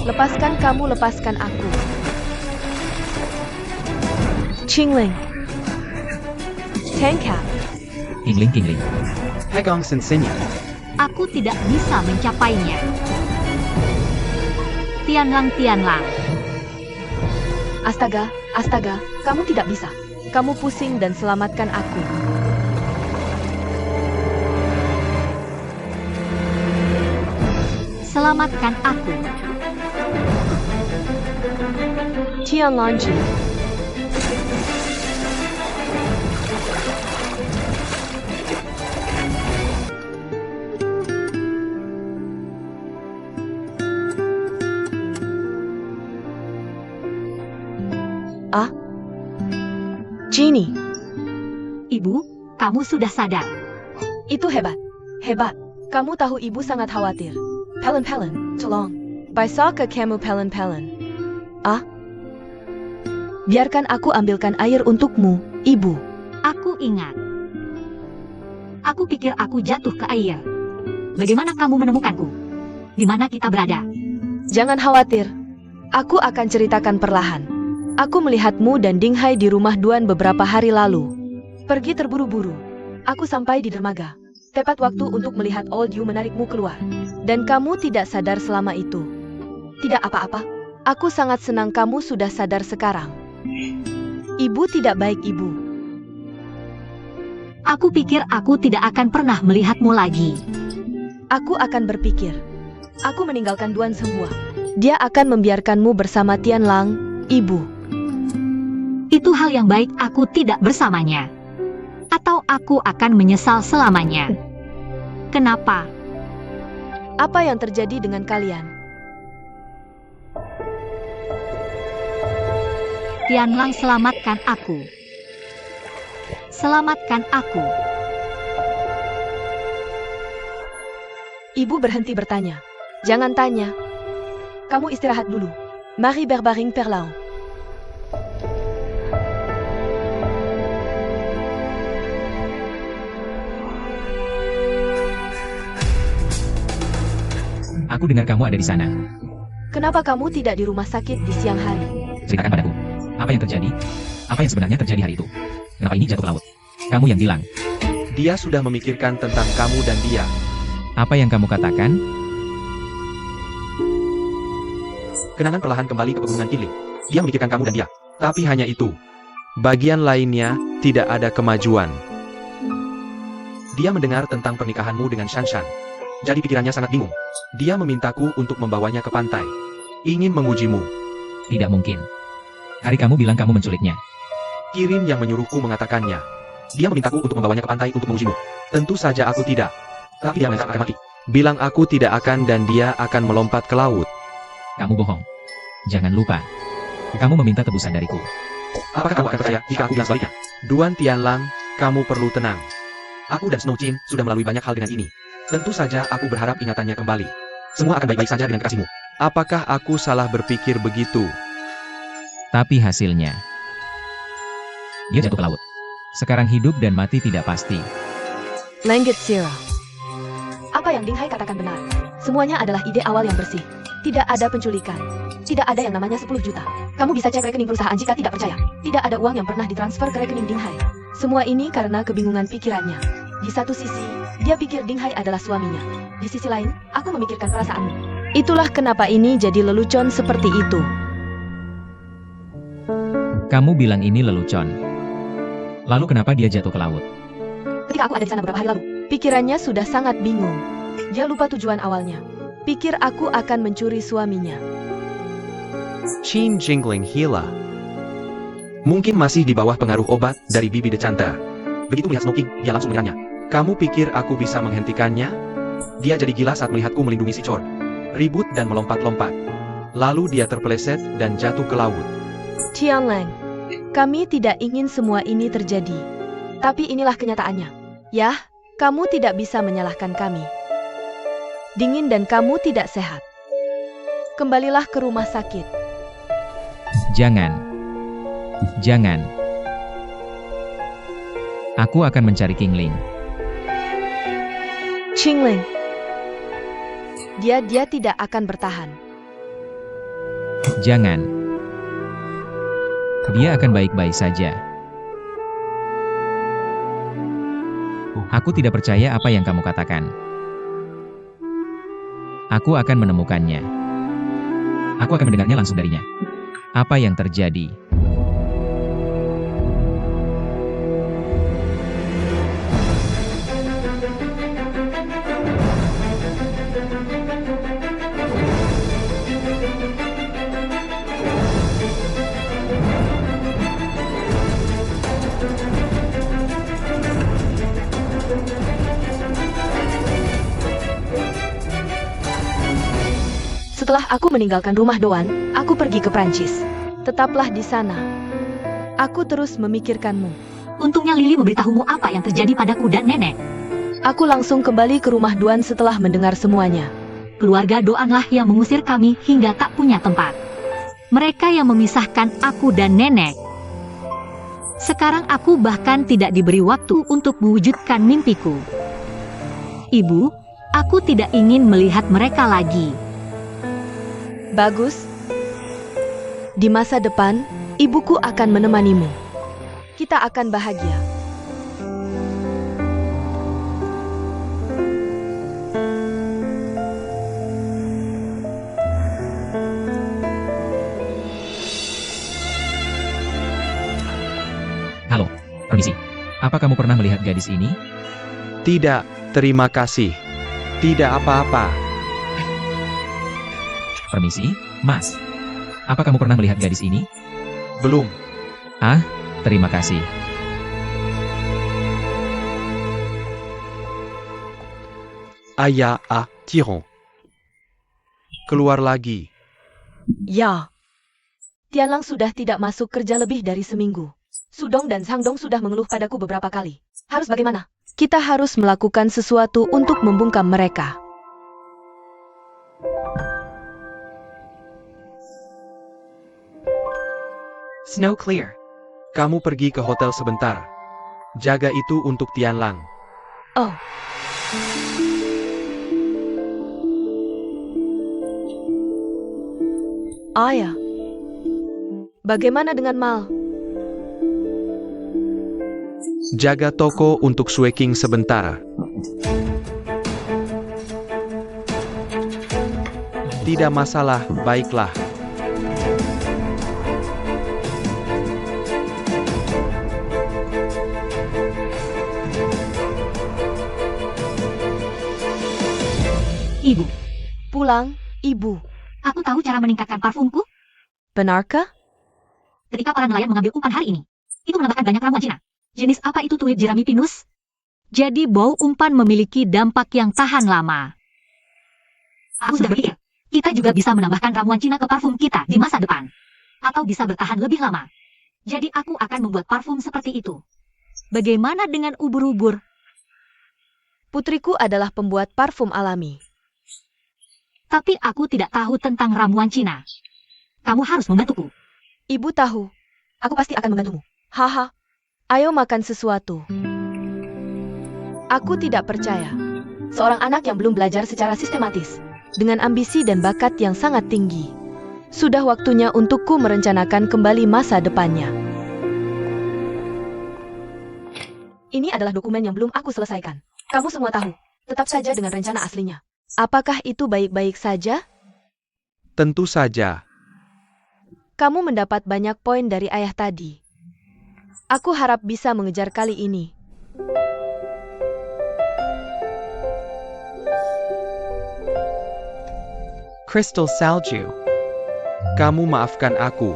Lepaskan kamu, lepaskan aku. Qingling. Tangkap. Kingling. Pegong Sensenya. Aku tidak bisa mencapainya. Tianlang. Astaga, kamu tidak bisa. Kamu pusing dan selamatkan aku. Selamatkan aku. Tianlongji. Genie. Ibu, kamu sudah sadar. Itu hebat. Kamu tahu ibu sangat khawatir. Pelen, tolong. Bisakah kamu pelen? Biarkan aku ambilkan air untukmu, ibu. Aku ingat. Aku pikir aku jatuh ke air. Bagaimana kamu menemukanku? Di mana kita berada? Jangan khawatir. Aku akan ceritakan perlahan. Aku melihatmu dan Dinghai di rumah Duan beberapa hari lalu. Pergi terburu-buru. Aku sampai di dermaga. Tepat waktu untuk melihat Old Yu menarikmu keluar. Dan kamu tidak sadar selama itu. Tidak apa-apa. Aku sangat senang kamu sudah sadar sekarang. Ibu tidak baik, ibu. Aku pikir aku tidak akan pernah melihatmu lagi. Aku akan berpikir. Aku meninggalkan Duan semua. Dia akan membiarkanmu bersama Tianlang, ibu. Itu hal yang baik aku tidak bersamanya. Atau aku akan menyesal selamanya. Kenapa? Apa yang terjadi dengan kalian? Tianlang, selamatkan aku. Selamatkan aku. Ibu berhenti bertanya. Jangan tanya. Kamu istirahat dulu. Mari berbaring perlahan. Aku dengar kamu ada di sana. Kenapa kamu tidak di rumah sakit di siang hari? Ceritakan padaku. Apa yang terjadi? Apa yang sebenarnya terjadi hari itu? Kenapa ini jatuh ke laut? Kamu yang bilang. Dia sudah memikirkan tentang kamu dan dia. Apa yang kamu katakan? Kenangan perlahan kembali ke pegunungan Qingling. Dia memikirkan kamu dan dia. Tapi hanya itu. Bagian lainnya, tidak ada kemajuan. Dia mendengar tentang pernikahanmu dengan Shanshan. Jadi pikirannya sangat bingung. Dia memintaku untuk membawanya ke pantai. Ingin mengujimu. Tidak mungkin. Hari kamu bilang kamu menculiknya. Kirin yang menyuruhku mengatakannya. Dia memintaku untuk membawanya ke pantai untuk mengujimu. Tentu saja aku tidak. Tapi dia mengancam akan mati. Bilang aku tidak akan dan dia akan melompat ke laut. Kamu bohong. Jangan lupa. Kamu meminta tebusan dariku. Apakah kamu akan percaya jika aku bilang sebaliknya? Duan Tianlang, kamu perlu tenang. Aku dan Snow Chin sudah melalui banyak hal dengan ini. Tentu saja aku berharap ingatannya kembali. Semua akan baik-baik saja dengan kekasihmu. Apakah aku salah berpikir begitu? Tapi hasilnya. Dia jatuh ke laut. Sekarang hidup dan mati tidak pasti. Langgit Sirah. Apa yang Dinghai katakan benar. Semuanya adalah ide awal yang bersih. Tidak ada penculikan. Tidak ada yang namanya 10 juta. Kamu bisa cek rekening perusahaan jika tidak percaya. Tidak ada uang yang pernah ditransfer ke rekening Dinghai. Semua ini karena kebingungan pikirannya. Di satu sisi, dia pikir Dinghai adalah suaminya. Di sisi lain, aku memikirkan perasaanmu. Itulah kenapa ini jadi lelucon seperti itu. Kamu bilang ini lelucon. Lalu kenapa dia jatuh ke laut? Ketika aku ada di sana beberapa hari lalu, pikirannya sudah sangat bingung. Dia lupa tujuan awalnya. Pikir aku akan mencuri suaminya. Qin Jingling Hila. Mungkin masih di bawah pengaruh obat dari Bibi De Chandra. Begitu melihat Snow King, dia langsung menyerangnya. Kamu pikir aku bisa menghentikannya? Dia jadi gila saat melihatku melindungi si Chor. Ribut dan melompat-lompat. Lalu dia terpeleset dan jatuh ke laut. Tianlang, kami tidak ingin semua ini terjadi. Tapi inilah kenyataannya. Yah, kamu tidak bisa menyalahkan kami. Dingin dan kamu tidak sehat. Kembalilah ke rumah sakit. Jangan. Jangan. Aku akan mencari Qingling. Qingling. Dia tidak akan bertahan. Jangan. Dia akan baik-baik saja. Aku tidak percaya apa yang kamu katakan. Aku akan menemukannya. Aku akan mendengarnya langsung darinya. Apa yang terjadi? Setelah aku meninggalkan rumah Doan, aku pergi ke Prancis. Tetaplah di sana. Aku terus memikirkanmu. Untungnya Lily memberitahumu apa yang terjadi padaku dan nenek. Aku langsung kembali ke rumah Doan setelah mendengar semuanya. Keluarga Doanlah yang mengusir kami hingga tak punya tempat. Mereka yang memisahkan aku dan nenek. Sekarang aku bahkan tidak diberi waktu untuk mewujudkan mimpiku. Ibu, aku tidak ingin melihat mereka lagi. Bagus. Di masa depan, ibuku akan menemanimu. Kita akan bahagia. Halo, permisi. Apa kamu pernah melihat gadis ini? Tidak, terima kasih. Tidak apa-apa. Permisi, Mas. Apa kamu pernah melihat gadis ini? Belum. Ah, terima kasih. Tiron. Keluar lagi. Ya. Tianlang sudah tidak masuk kerja lebih dari seminggu. Sudong dan Sangdong sudah mengeluh padaku beberapa kali. Harus bagaimana? Kita harus melakukan sesuatu untuk membungkam mereka. Snow clear. Kamu pergi ke hotel sebentar. Jaga itu untuk Tianlang. Oh. Ya. Bagaimana dengan Mal? Jaga toko untuk Sui-King sebentar. Tidak masalah, baiklah. Ibu, Pulang, Ibu. aku tahu cara meningkatkan parfumku. Benarkah? Ketika para nelayan mengambil umpan hari ini, itu menambahkan banyak ramuan Cina. Jenis apa itu tuit jerami pinus? Jadi bau umpan memiliki dampak yang tahan lama. Aku sudah berpikir, kita juga bisa menambahkan ramuan Cina ke parfum kita di masa depan. Atau bisa bertahan lebih lama. Jadi aku akan membuat parfum seperti itu. Bagaimana dengan ubur-ubur? Putriku adalah pembuat parfum alami. Tapi aku tidak tahu tentang ramuan Cina. Kamu harus membantuku. Ibu tahu. Aku pasti akan membantumu. Haha. Ayo makan sesuatu. Aku tidak percaya. Seorang anak yang belum belajar secara sistematis, dengan ambisi dan bakat yang sangat tinggi. Sudah waktunya untukku merencanakan kembali masa depannya. Ini adalah dokumen yang belum aku selesaikan. Kamu semua tahu. Tetap saja dengan rencana aslinya. Apakah itu baik-baik saja? Tentu saja. Kamu mendapat banyak poin dari ayah tadi. Aku harap bisa mengejar kali ini. Crystal Salju. Kamu maafkan aku.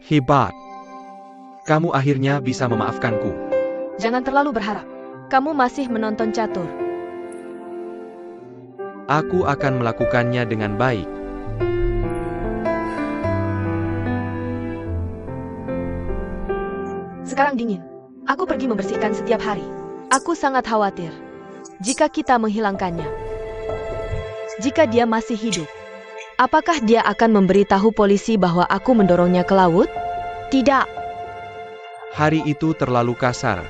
Hebat. Kamu akhirnya bisa memaafkanku. Jangan terlalu berharap. Kamu masih menonton catur. Aku akan melakukannya dengan baik. Sekarang dingin. Aku pergi membersihkan setiap hari. Aku sangat khawatir jika kita menghilangkannya. Jika dia masih hidup, apakah dia akan memberitahu polisi bahwa aku mendorongnya ke laut? Tidak. Hari itu terlalu kasar.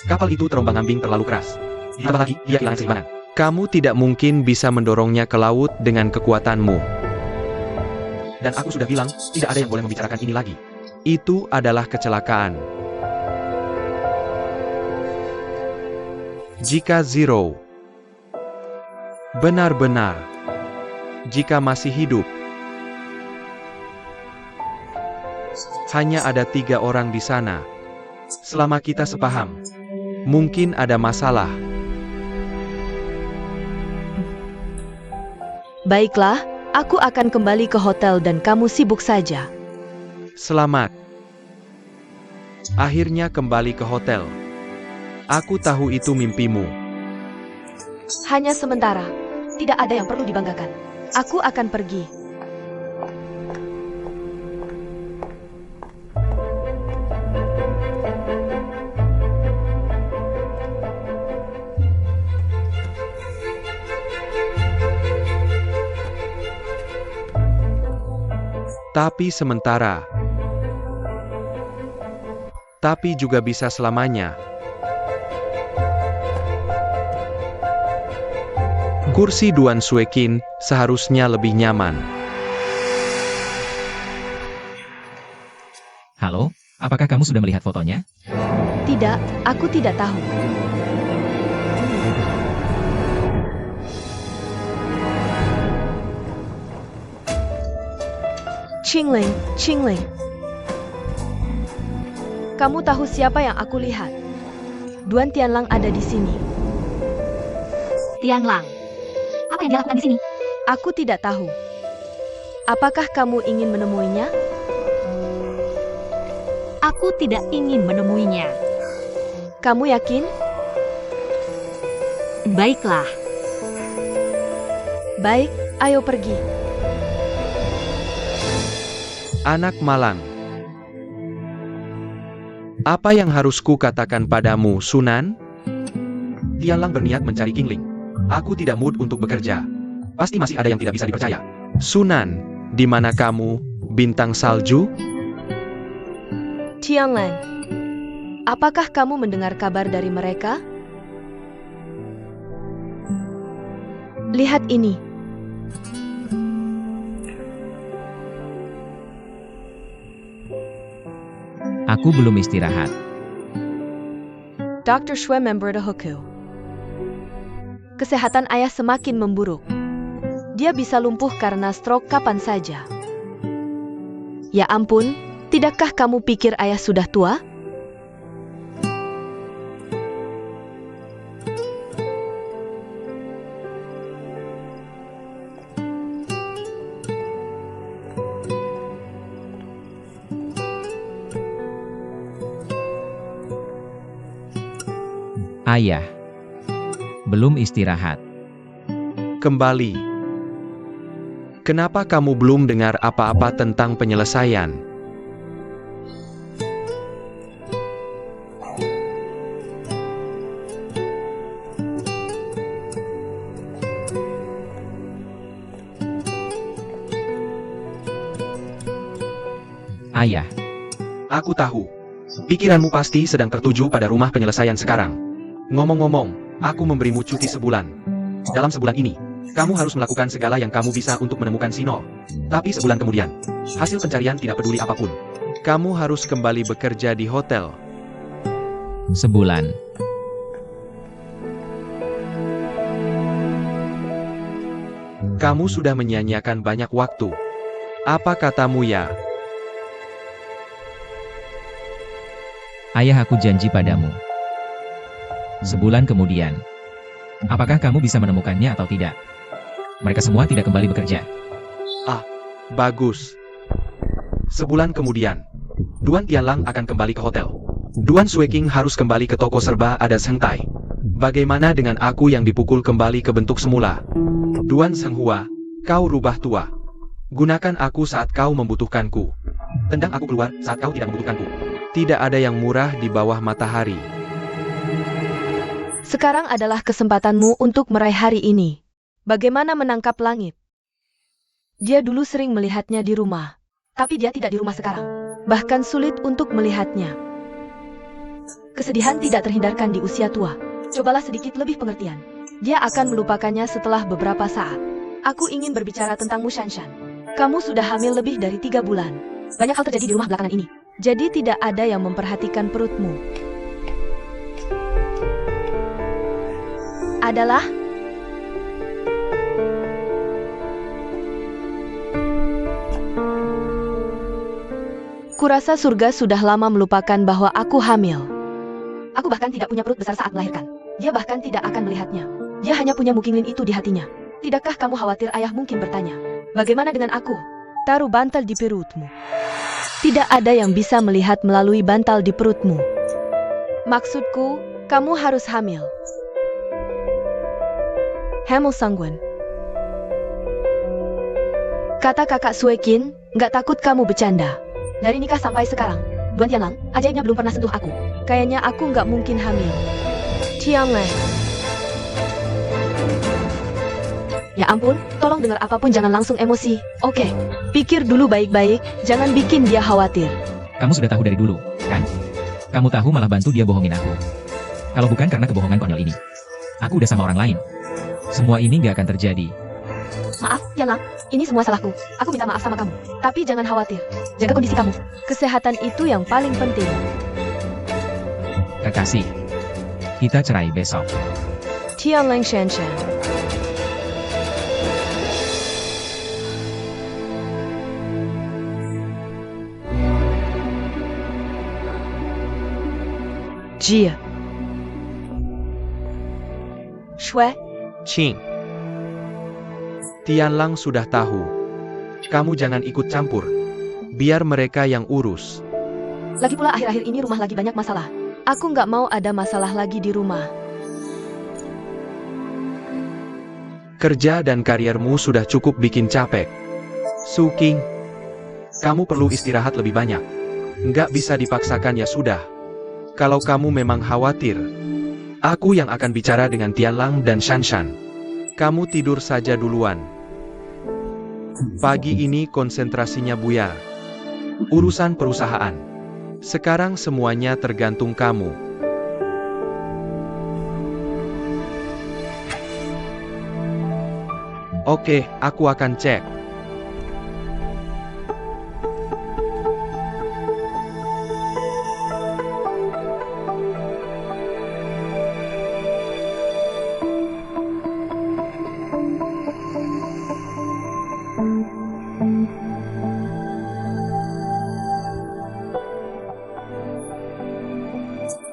Kapal itu terombang-ambing terlalu keras. Ditambah lagi, dia kehilangan seimbangan. Kamu tidak mungkin bisa mendorongnya ke laut dengan kekuatanmu. Dan aku sudah bilang, tidak ada yang boleh membicarakan ini lagi. Itu adalah kecelakaan. Jika Zero benar-benar, jika masih hidup, hanya ada 3 orang di sana. Selama kita sepaham, mungkin ada masalah. Baiklah, aku akan kembali ke hotel dan kamu sibuk saja. Selamat. Akhirnya kembali ke hotel. Aku tahu itu mimpimu. Hanya sementara. Tidak ada yang perlu dibanggakan. Aku akan pergi. Tapi sementara. Tapi juga bisa selamanya. Kursi Duan Suekin seharusnya lebih nyaman. Halo, apakah kamu sudah melihat fotonya? Tidak, aku tidak tahu. Qingling, Qingling. Kamu tahu siapa yang aku lihat? Duan Tianlang ada di sini. Tianlang. Apa yang dia lakukan di sini? Aku tidak tahu. Apakah kamu ingin menemuinya? Aku tidak ingin menemuinya. Kamu yakin? Baiklah. Baik, ayo pergi. Anak malang. Apa yang harus kukatakan padamu, Sunan? Tianlang berniat mencari Qingling. Aku tidak mood untuk bekerja. Pasti masih ada yang tidak bisa dipercaya. Sunan, di mana kamu, bintang salju? Tianlang, apakah kamu mendengar kabar dari mereka? Lihat ini. Aku belum istirahat. Dr. Shui member the Hoku. Kesehatan ayah semakin memburuk. Dia bisa lumpuh karena stroke kapan saja. Ya ampun, tidakkah kamu pikir ayah sudah tua? Ayah. Belum istirahat. Kembali. Kenapa kamu belum dengar apa-apa tentang penyelesaian? Ayah. Aku tahu. Pikiranmu pasti sedang tertuju pada rumah penyelesaian sekarang. Ngomong-ngomong, aku memberimu cuti sebulan. Dalam sebulan ini, kamu harus melakukan segala yang kamu bisa untuk menemukan Sinor. Tapi sebulan kemudian, hasil pencarian tidak peduli apapun. Kamu harus kembali bekerja di hotel. Sebulan. Kamu sudah menyia-nyiakan banyak waktu. Apa katamu ya? Ayah, aku janji padamu. Sebulan kemudian. Apakah kamu bisa menemukannya atau tidak? Mereka semua tidak kembali bekerja. Bagus. Sebulan kemudian, Duan Tianlang akan kembali ke hotel. Duan Sueking harus kembali ke toko serba ada Sengtai. Bagaimana dengan aku yang dipukul kembali ke bentuk semula? Duan Senghua, kau rubah tua. Gunakan aku saat kau membutuhkanku. Tendang aku keluar saat kau tidak membutuhkanku. Tidak ada yang murah di bawah matahari. Sekarang adalah kesempatanmu untuk meraih hari ini. Bagaimana menangkap langit? Dia dulu sering melihatnya di rumah. Tapi dia tidak di rumah sekarang. Bahkan sulit untuk melihatnya. Kesedihan tidak terhindarkan di usia tua. Cobalah sedikit lebih pengertian. Dia akan melupakannya setelah beberapa saat. Aku ingin berbicara tentang Mu Shanshan. Kamu sudah hamil lebih dari 3 bulan. Banyak hal terjadi di rumah belakangan ini. Jadi tidak ada yang memperhatikan perutmu. Adalah kurasa surga sudah lama melupakan bahwa aku hamil. Aku bahkan tidak punya perut besar saat melahirkan. Dia bahkan tidak akan melihatnya. Dia hanya punya mukingin itu di hatinya. Tidakkah kamu khawatir? Ayah mungkin bertanya. Bagaimana dengan aku? Taruh bantal di perutmu. Tidak ada yang bisa melihat melalui bantal di perutmu. Maksudku, kamu harus hamil. Hamil sangguan. Kata kakak Suekin, nggak takut kamu bercanda. Dari nikah sampai sekarang, Duan Tianlang, ajaibnya belum pernah sentuh aku. Kayaknya aku nggak mungkin hamil. Tianlang. Ya ampun, tolong dengar apapun jangan langsung emosi. Oke, pikir dulu baik-baik, jangan bikin dia khawatir. Kamu sudah tahu dari dulu, kan? Kamu tahu malah bantu dia bohongin aku. Kalau bukan karena kebohongan konyol ini, aku udah sama orang lain. Semua ini gak akan terjadi. Maaf, Tianlang, ini semua salahku. Aku minta maaf sama kamu. Tapi jangan khawatir, jaga kondisi kamu. Kesehatan itu yang paling penting. Kekasih, kita cerai besok. Tianlang Shanshan. Jia. Shui. Qing. Tianlang sudah tahu. Kamu jangan ikut campur. Biar mereka yang urus. Lagi pula akhir-akhir ini rumah lagi banyak masalah. Aku nggak mau ada masalah lagi di rumah. Kerja dan kariermu sudah cukup bikin capek. Su Qing, kamu perlu istirahat lebih banyak. Nggak bisa dipaksakan ya sudah. Kalau kamu memang khawatir, aku yang akan bicara dengan Tianlang dan Shanshan. Kamu tidur saja duluan. Pagi ini konsentrasinya buyar. Urusan perusahaan. Sekarang semuanya tergantung kamu. Oke, aku akan cek.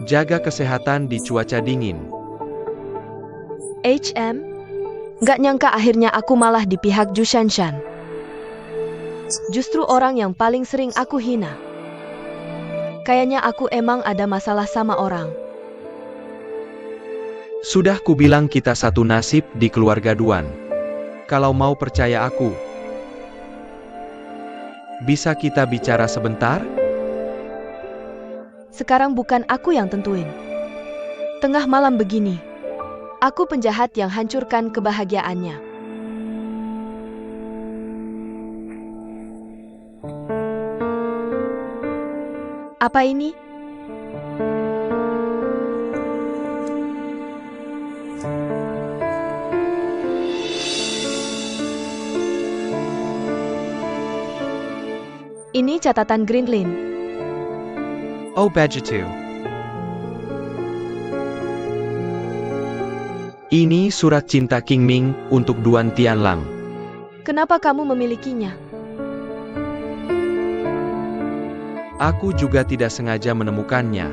Jaga kesehatan di cuaca dingin. HM? Nggak nyangka akhirnya aku malah di pihak Ju Shanshan. Justru orang yang paling sering aku hina. Kayaknya aku emang ada masalah sama orang. Sudah kubilang kita satu nasib di keluarga Duan. Kalau mau percaya aku, bisa kita bicara sebentar? Sekarang bukan aku yang tentuin. Tengah malam begini, aku penjahat yang hancurkan kebahagiaannya. Apa ini? Ini catatan Greenlin. Oh Bajitu. Ini surat cinta King Ming untuk Duan Tianlang. Kenapa kamu memilikinya? Aku juga tidak sengaja menemukannya.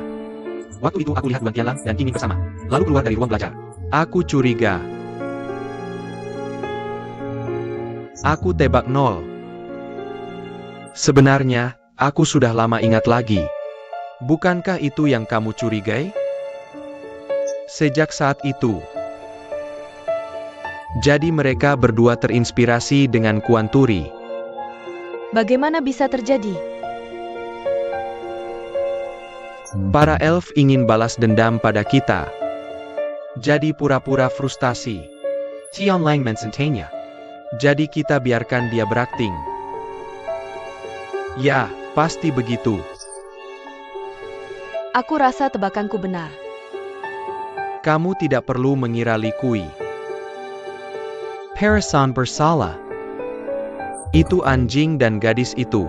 Waktu itu aku lihat Duan Tianlang dan King Ming bersama, lalu keluar dari ruang belajar. Aku curiga. Aku tebak 0. Sebenarnya, aku sudah lama ingat lagi. Bukankah itu yang kamu curigai? Sejak saat itu. Jadi mereka berdua terinspirasi dengan Kuanturi. Bagaimana bisa terjadi? Para elf ingin balas dendam pada kita. Jadi pura-pura frustasi. Tianlang mensentainya. Jadi kita biarkan dia berakting. Ya, pasti begitu. Aku rasa tebakanku benar. Kamu tidak perlu mengira Li Kui. Parasan bersalah. Itu anjing dan gadis itu.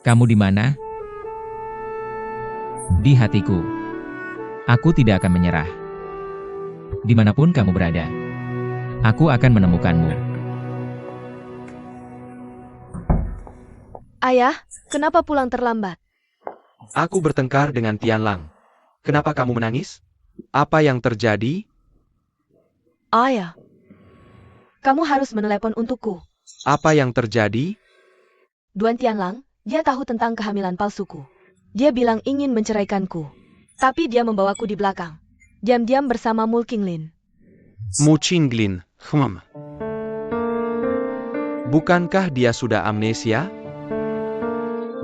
Kamu di mana? Di hatiku. Aku tidak akan menyerah. Dimanapun kamu berada, aku akan menemukanmu. Ayah, kenapa pulang terlambat? Aku bertengkar dengan Tianlang. Kenapa kamu menangis? Apa yang terjadi? Ayah, kamu harus menelepon untukku. Apa yang terjadi? Duan Tianlang, dia tahu tentang kehamilan palsuku. Dia bilang ingin menceraikanku. Tapi dia membawaku di belakang. Diam-diam bersama Mu Qinglin. Mu Qinglin, Bukankah dia sudah amnesia?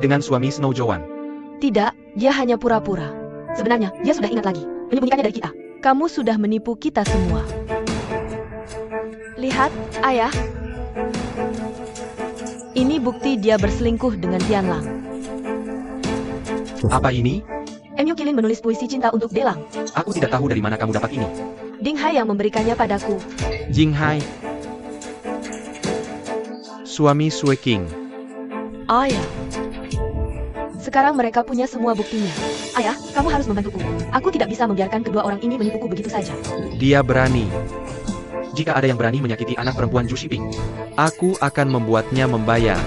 Dengan suami Snow Joan. Tidak, dia hanya pura-pura. Sebenarnya, dia sudah ingat lagi. Menyembunyikannya dari kita. Kamu sudah menipu kita semua. Lihat, ayah. Ini bukti dia berselingkuh dengan Tianlang. Apa ini? Mu Qinglin menulis puisi cinta untuk Delang. Aku tidak tahu dari mana kamu dapat ini. Ding Hai yang memberikannya padaku. Jing Hai. Suami Sui King. Ayah. Sekarang mereka punya semua buktinya. Ayah, kamu harus membantuku. Aku tidak bisa membiarkan kedua orang ini menipuku begitu saja. Dia berani. Jika ada yang berani menyakiti anak perempuan Zhu Shiping, aku akan membuatnya membayar.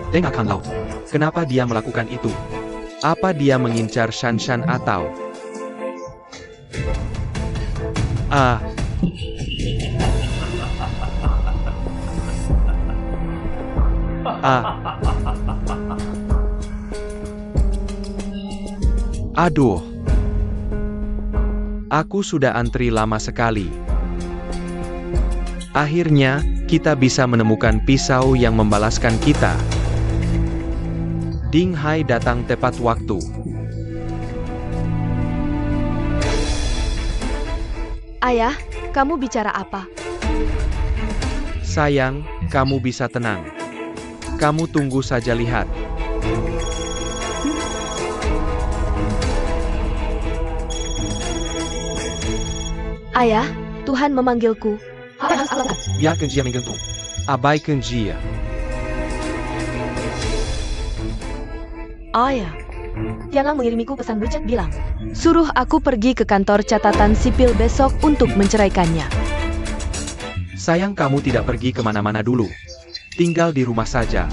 Deng Akan Lao. Kenapa dia melakukan itu? Apa dia mengincar Shan Shan atau... Aduh. Aku sudah antri lama sekali. Akhirnya, kita bisa menemukan pisau yang membalaskan kita. Ding Hai datang tepat waktu. Ayah, kamu bicara apa? Sayang, kamu bisa tenang. Kamu tunggu saja lihat. Ayah, Tuhan memanggilku. Apa yang harus aku lakukan? Biarkan dia menggantung. Abaikan dia. Ayah. Tianlang mengirimiku pesan WeChat bilang, suruh aku pergi ke kantor catatan sipil besok untuk menceraikannya. Sayang, kamu tidak pergi kemana-mana dulu. Tinggal di rumah saja.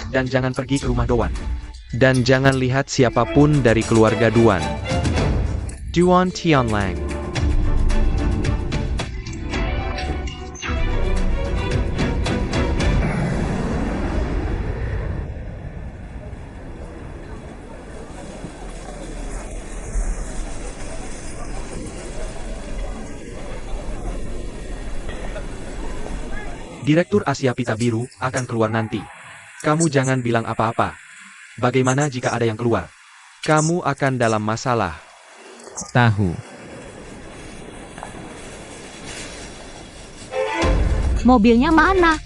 Dan jangan pergi ke rumah Doan. Dan jangan lihat siapapun dari keluarga Duan. Duan Tianlang. Direktur Asia Pita Biru akan keluar nanti. Kamu jangan bilang apa-apa. Bagaimana jika ada yang keluar? Kamu akan dalam masalah. Tahu. Mobilnya mana?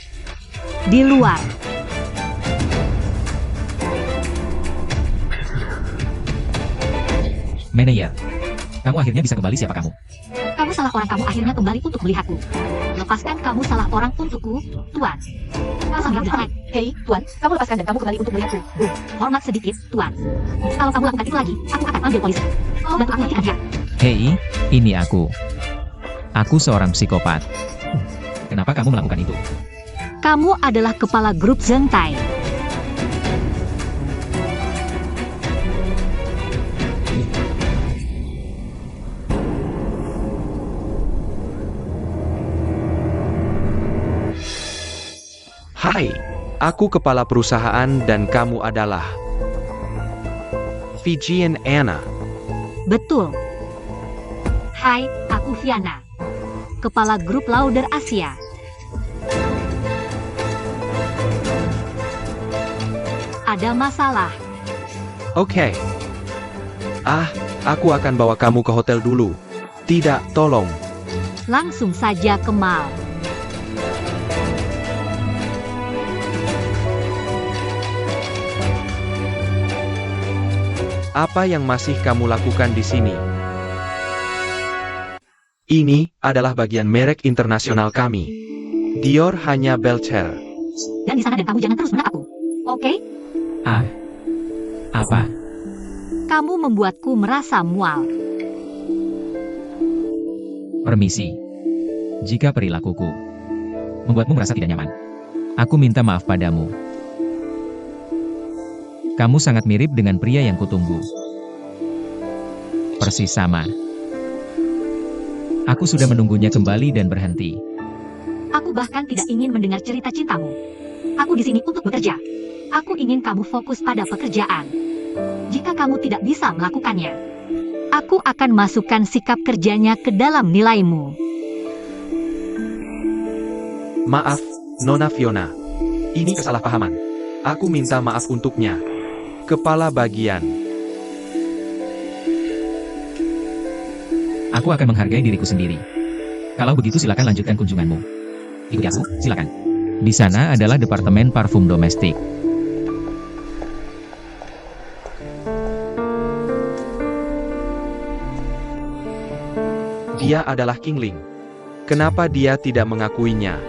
Di luar. Manajer. Kamu akhirnya bisa kembali, siapa kamu? Kamu salah orang, kamu akhirnya kembali untuk melihatku. Lepaskan, kamu salah orang untukku, Tuan. Kamu sangat jelek. Hei, Tuan, kamu lepaskan dan kamu kembali untuk melihatku. Hormat sedikit, Tuan. Kalau kamu lakukan itu lagi, aku akan panggil polisi. Bantu aku hentikan dia. Hei, ini aku. Aku seorang psikopat. Kenapa kamu melakukan itu? Kamu adalah kepala grup Zengtai. Hai, aku kepala perusahaan dan kamu adalah Fijian Anna. Betul. Hai, aku Viana. Kepala grup Lauder Asia. ada masalah. Oke. Aku akan bawa kamu ke hotel dulu. Tidak, tolong. Langsung saja Kemal. Apa yang masih kamu lakukan di sini? Ini adalah bagian merek internasional kami. Dior hanya Belcher. Dan di sana dan kamu jangan terus menatapku. Oke? Apa? Kamu membuatku merasa mual. Permisi. Jika perilakuku membuatmu merasa tidak nyaman, aku minta maaf padamu. Kamu sangat mirip dengan pria yang kutunggu. Persis sama. Aku sudah menunggunya kembali dan berhenti. Aku bahkan tidak ingin mendengar cerita cintamu. Aku di sini untuk bekerja. Aku ingin kamu fokus pada pekerjaan. Jika kamu tidak bisa melakukannya, aku akan masukkan sikap kerjanya ke dalam nilaimu. Maaf, Nona Fiona. Ini kesalahpahaman. Aku minta maaf untuknya. Kepala bagian. Aku akan menghargai diriku sendiri. Kalau begitu silakan lanjutkan kunjunganmu. Ikuti aku, silakan. Di sana adalah departemen parfum domestik. Dia adalah Kingling. Kenapa dia tidak mengakuinya?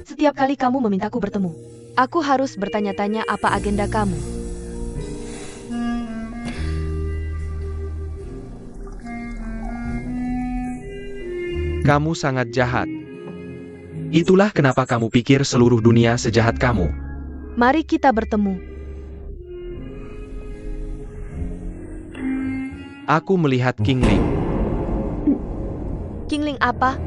Setiap kali kamu memintaku bertemu, aku harus bertanya-tanya apa agenda kamu. Kamu sangat jahat. Itulah kenapa kamu pikir seluruh dunia sejahat kamu. Mari kita bertemu. Aku melihat Kingling. Kingling apa?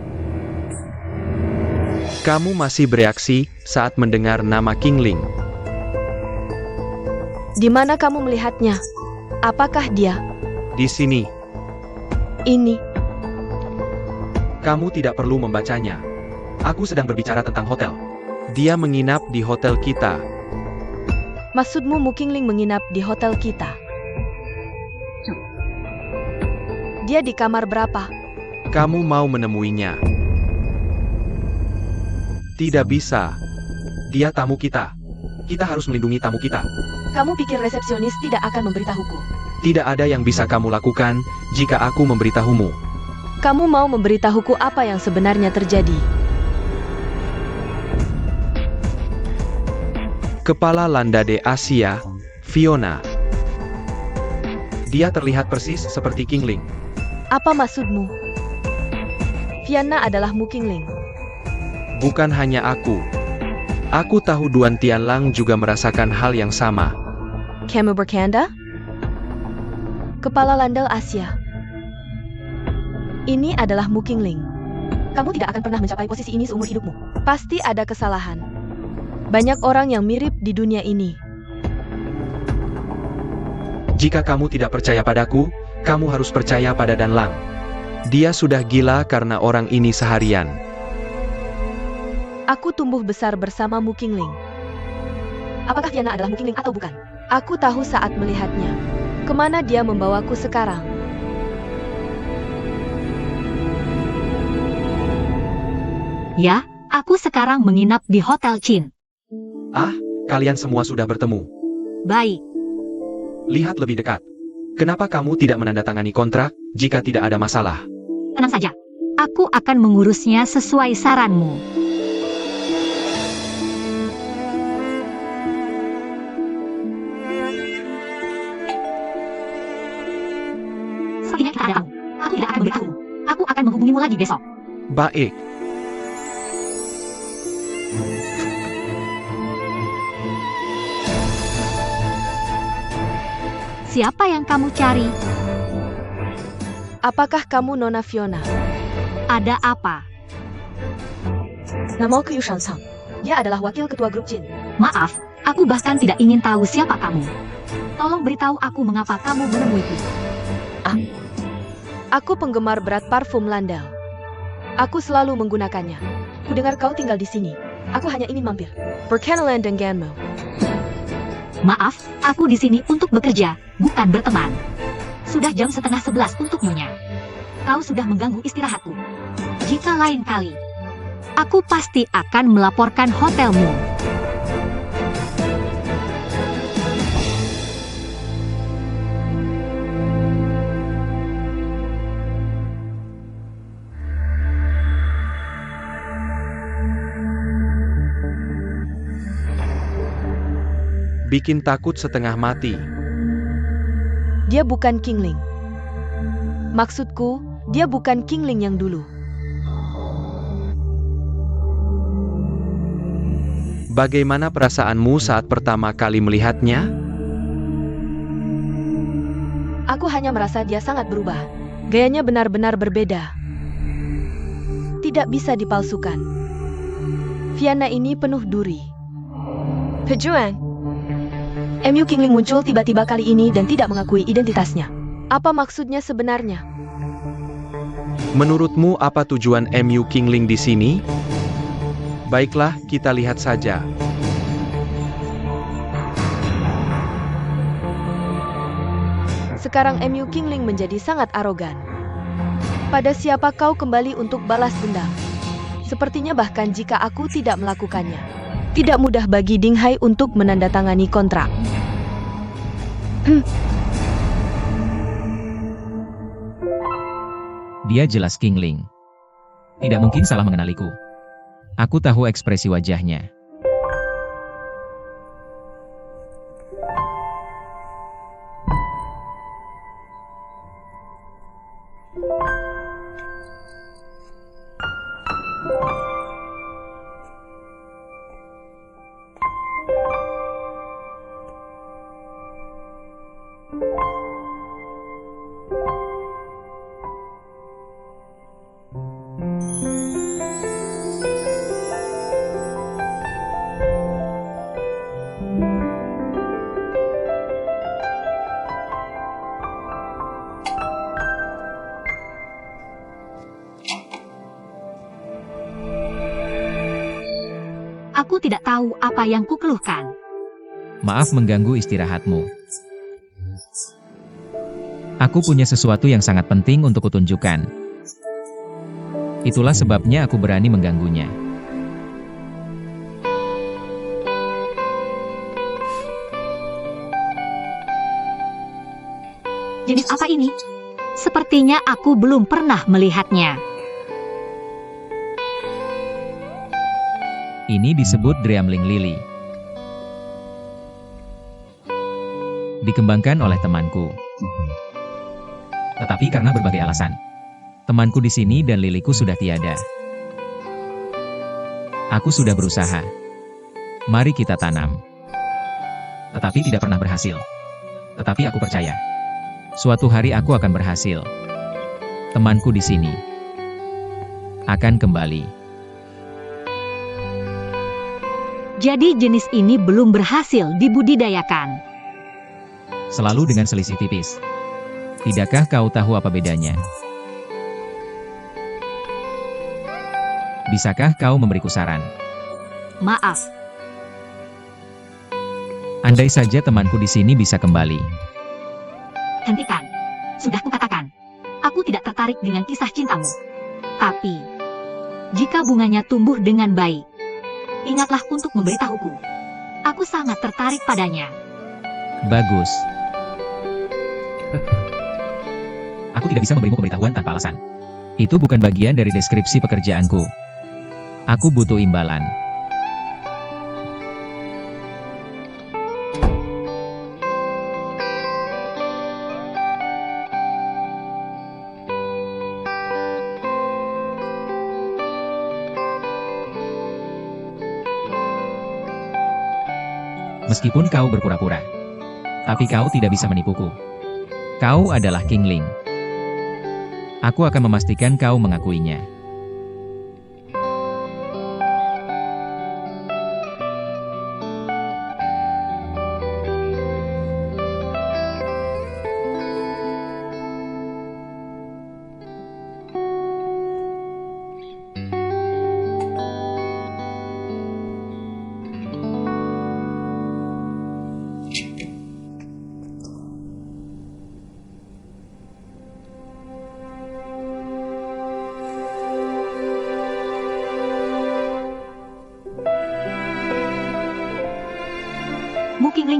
Kamu masih bereaksi saat mendengar nama Kingling. Di mana kamu melihatnya? Apakah dia? Di sini. Ini. Kamu tidak perlu membacanya. Aku sedang berbicara tentang hotel. Dia menginap di hotel kita. Maksudmu Mu Kingling menginap di hotel kita? Dia di kamar berapa? Kamu mau menemuinya? Tidak bisa. Dia tamu kita. Kita harus melindungi tamu kita. Kamu pikir resepsionis tidak akan memberitahuku? Tidak ada yang bisa kamu lakukan jika aku memberitahumu. Kamu mau memberitahuku apa yang sebenarnya terjadi? Kepala Landade Asia, Fiona. Dia terlihat persis seperti Kingling. Apa maksudmu? Fiona adalah Mu Kingling. Bukan hanya aku. Aku tahu Duan Tianlang juga merasakan hal yang sama. Kamu bercanda? Kepala Landal Asia. Ini adalah Mu Kingling. Kamu tidak akan pernah mencapai posisi ini seumur hidupmu. Pasti ada kesalahan. Banyak orang yang mirip di dunia ini. Jika kamu tidak percaya padaku, kamu harus percaya pada Danlang. Dia sudah gila karena orang ini seharian. Aku tumbuh besar bersama Mu Kingling. Apakah Fiona adalah Mu Kingling atau bukan? Aku tahu saat melihatnya. Kemana dia membawaku sekarang? Ya, aku sekarang menginap di Hotel Chin. Kalian semua sudah bertemu. Baik, Lihat lebih dekat. Kenapa kamu tidak menandatangani kontrak jika tidak ada masalah? tenang saja. Aku akan mengurusnya sesuai saranmu. Sepertinya kita ada tamu. Aku tidak akan memberitahumu. Aku akan menghubungimu lagi besok. Baik. Siapa yang kamu cari? Apakah kamu Nona Fiona? Ada apa? Namaku Yu Shansang. Dia adalah wakil ketua grup Jin. Maaf, aku bahkan tidak ingin tahu siapa kamu. Tolong beritahu aku mengapa kamu menemuiku. Aku penggemar berat parfum Landau. Aku selalu menggunakannya. Kudengar kau tinggal di sini. Aku hanya ingin mampir. Berkenalan denganmu. Maaf, aku di sini untuk bekerja, bukan berteman. Sudah jam 10:30 untuk Nyonya. Kau sudah mengganggu istirahatku. Jika lain kali, aku pasti akan melaporkan hotelmu. Bikin takut setengah mati. Dia bukan Kingling. Maksudku, dia bukan Kingling yang dulu. Bagaimana perasaanmu saat pertama kali melihatnya? Aku hanya merasa dia sangat berubah. Gayanya benar-benar berbeda. Tidak bisa dipalsukan. Fiona ini penuh duri. Pejuang. MU Kingling muncul tiba-tiba kali ini dan tidak mengakui identitasnya. Apa maksudnya sebenarnya? Menurutmu apa tujuan MU Kingling di sini? Baiklah, kita lihat saja. Sekarang MU Kingling menjadi sangat arogan. Pada siapa kau kembali untuk balas dendam? Sepertinya bahkan jika aku tidak melakukannya, tidak mudah bagi Ding Hai untuk menandatangani kontrak. Dia jelas Kingling. Tidak mungkin salah mengenaliku. Aku tahu ekspresi wajahnya. Aku tidak tahu apa yang kukeluhkan. Maaf mengganggu istirahatmu. Aku punya sesuatu yang sangat penting untuk kutunjukkan. Itulah sebabnya aku berani mengganggunya. Jenis apa ini? Sepertinya aku belum pernah melihatnya. Ini disebut Dreamling Lily. Dikembangkan oleh temanku. Tetapi karena berbagai alasan, temanku di sini dan liliku sudah tiada. Aku sudah berusaha. Mari kita tanam. Tetapi tidak pernah berhasil. Tetapi aku percaya. Suatu hari aku akan berhasil. Temanku di sini akan kembali. Jadi jenis ini belum berhasil dibudidayakan. Selalu dengan selisih tipis. Tidakkah kau tahu apa bedanya? Bisakah kau memberiku saran? Maaf, Andai saja temanku di sini bisa kembali. hentikan. Sudah kukatakan. Aku tidak tertarik dengan kisah cintamu. Tapi, jika bunganya tumbuh dengan baik, ingatlah untuk memberitahuku. Aku sangat tertarik padanya. Bagus. Aku tidak bisa memberimu pemberitahuan tanpa alasan. Itu bukan bagian dari deskripsi pekerjaanku. Aku butuh imbalan. Meskipun kau berpura-pura, tapi kau tidak bisa menipuku. Kau adalah Kingling. Aku akan memastikan kau mengakuinya.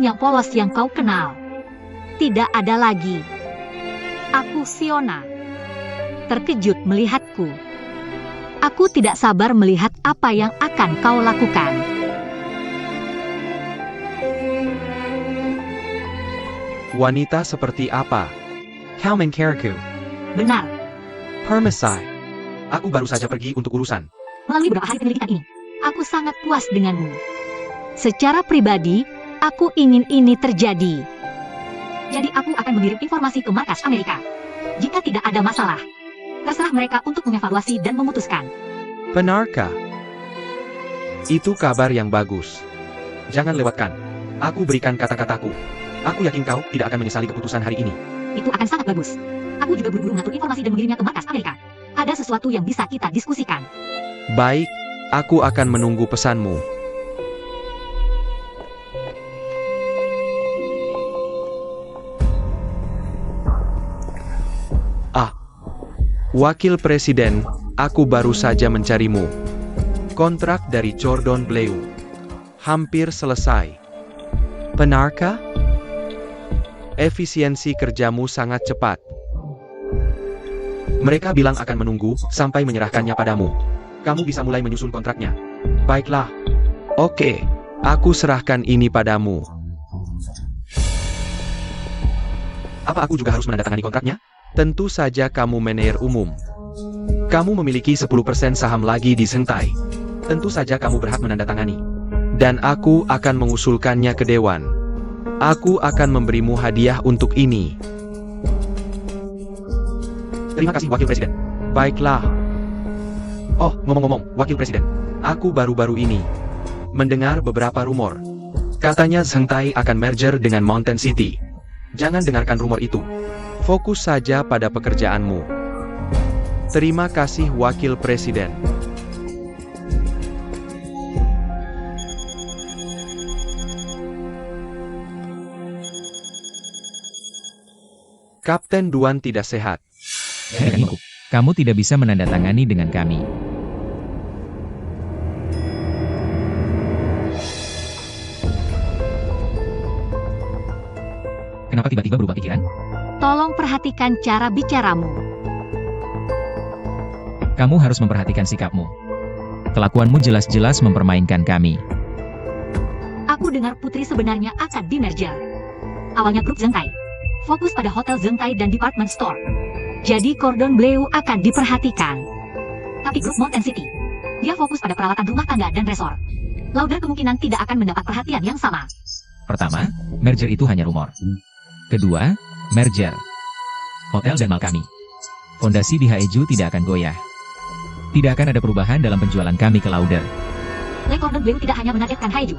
orang yang polos yang kau kenal. Tidak ada lagi. Aku Fiona. Terkejut melihatku. Aku tidak sabar melihat apa yang akan kau lakukan. Wanita seperti apa? Kau mengkiraku. Benar, Permesai. Aku baru saja pergi untuk urusan. melalui beberapa hari penyelidikan ini, aku sangat puas denganmu. Secara pribadi, aku ingin ini terjadi. Jadi aku akan mengirim informasi ke markas Amerika. Jika tidak ada masalah, terserah mereka untuk mengevaluasi dan memutuskan. Benarkah? Itu kabar yang bagus. Jangan lewatkan. Aku berikan kata-kataku. Aku yakin kau tidak akan menyesali keputusan hari ini. Itu akan sangat bagus. Aku juga buru-buru mengatur informasi dan mengirimnya ke markas Amerika. Ada sesuatu yang bisa kita diskusikan. Baik, aku akan menunggu pesanmu. Wakil Presiden, aku baru saja mencarimu. Kontrak dari Cordon Bleu hampir selesai. Benarkah? Efisiensi kerjamu sangat cepat. Mereka bilang akan menunggu sampai menyerahkannya padamu. Kamu bisa mulai menyusun kontraknya. Baiklah. Oke, aku serahkan ini padamu. Apa aku juga harus menandatangani kontraknya? Tentu saja kamu manajer umum. Kamu memiliki 10% saham lagi di Zengtai. Tentu saja kamu berhak menandatangani. Dan aku akan mengusulkannya ke Dewan. Aku akan memberimu hadiah untuk ini. Terima kasih Wakil Presiden. Baiklah. Oh, ngomong-ngomong, Wakil Presiden. Aku baru-baru ini mendengar beberapa rumor. Katanya Zengtai akan merger dengan Mountain City. Jangan dengarkan rumor itu. Fokus saja pada pekerjaanmu. Terima kasih Wakil Presiden. Kapten Duan tidak sehat. Denganku, kamu tidak bisa menandatangani dengan kami. Kenapa tiba-tiba berubah pikiran? Tolong perhatikan cara bicaramu. Kamu harus memperhatikan sikapmu. Kelakuanmu jelas-jelas mempermainkan kami. Aku dengar Putri sebenarnya akan di-merger. Awalnya grup Zengtai. Fokus pada Hotel Zengtai dan Department Store. Jadi Cordon Bleu akan diperhatikan. Tapi grup Mountain City, dia fokus pada peralatan rumah tangga dan resor. Lauder kemungkinan tidak akan mendapat perhatian yang sama. Pertama, merger itu hanya rumor. Kedua, merger. Hotel dan mal kami. Fondasi di Haeju tidak akan goyah. Tidak akan ada perubahan dalam penjualan kami ke Lauder. Le Cordon Bleu tidak hanya menargetkan Haeju,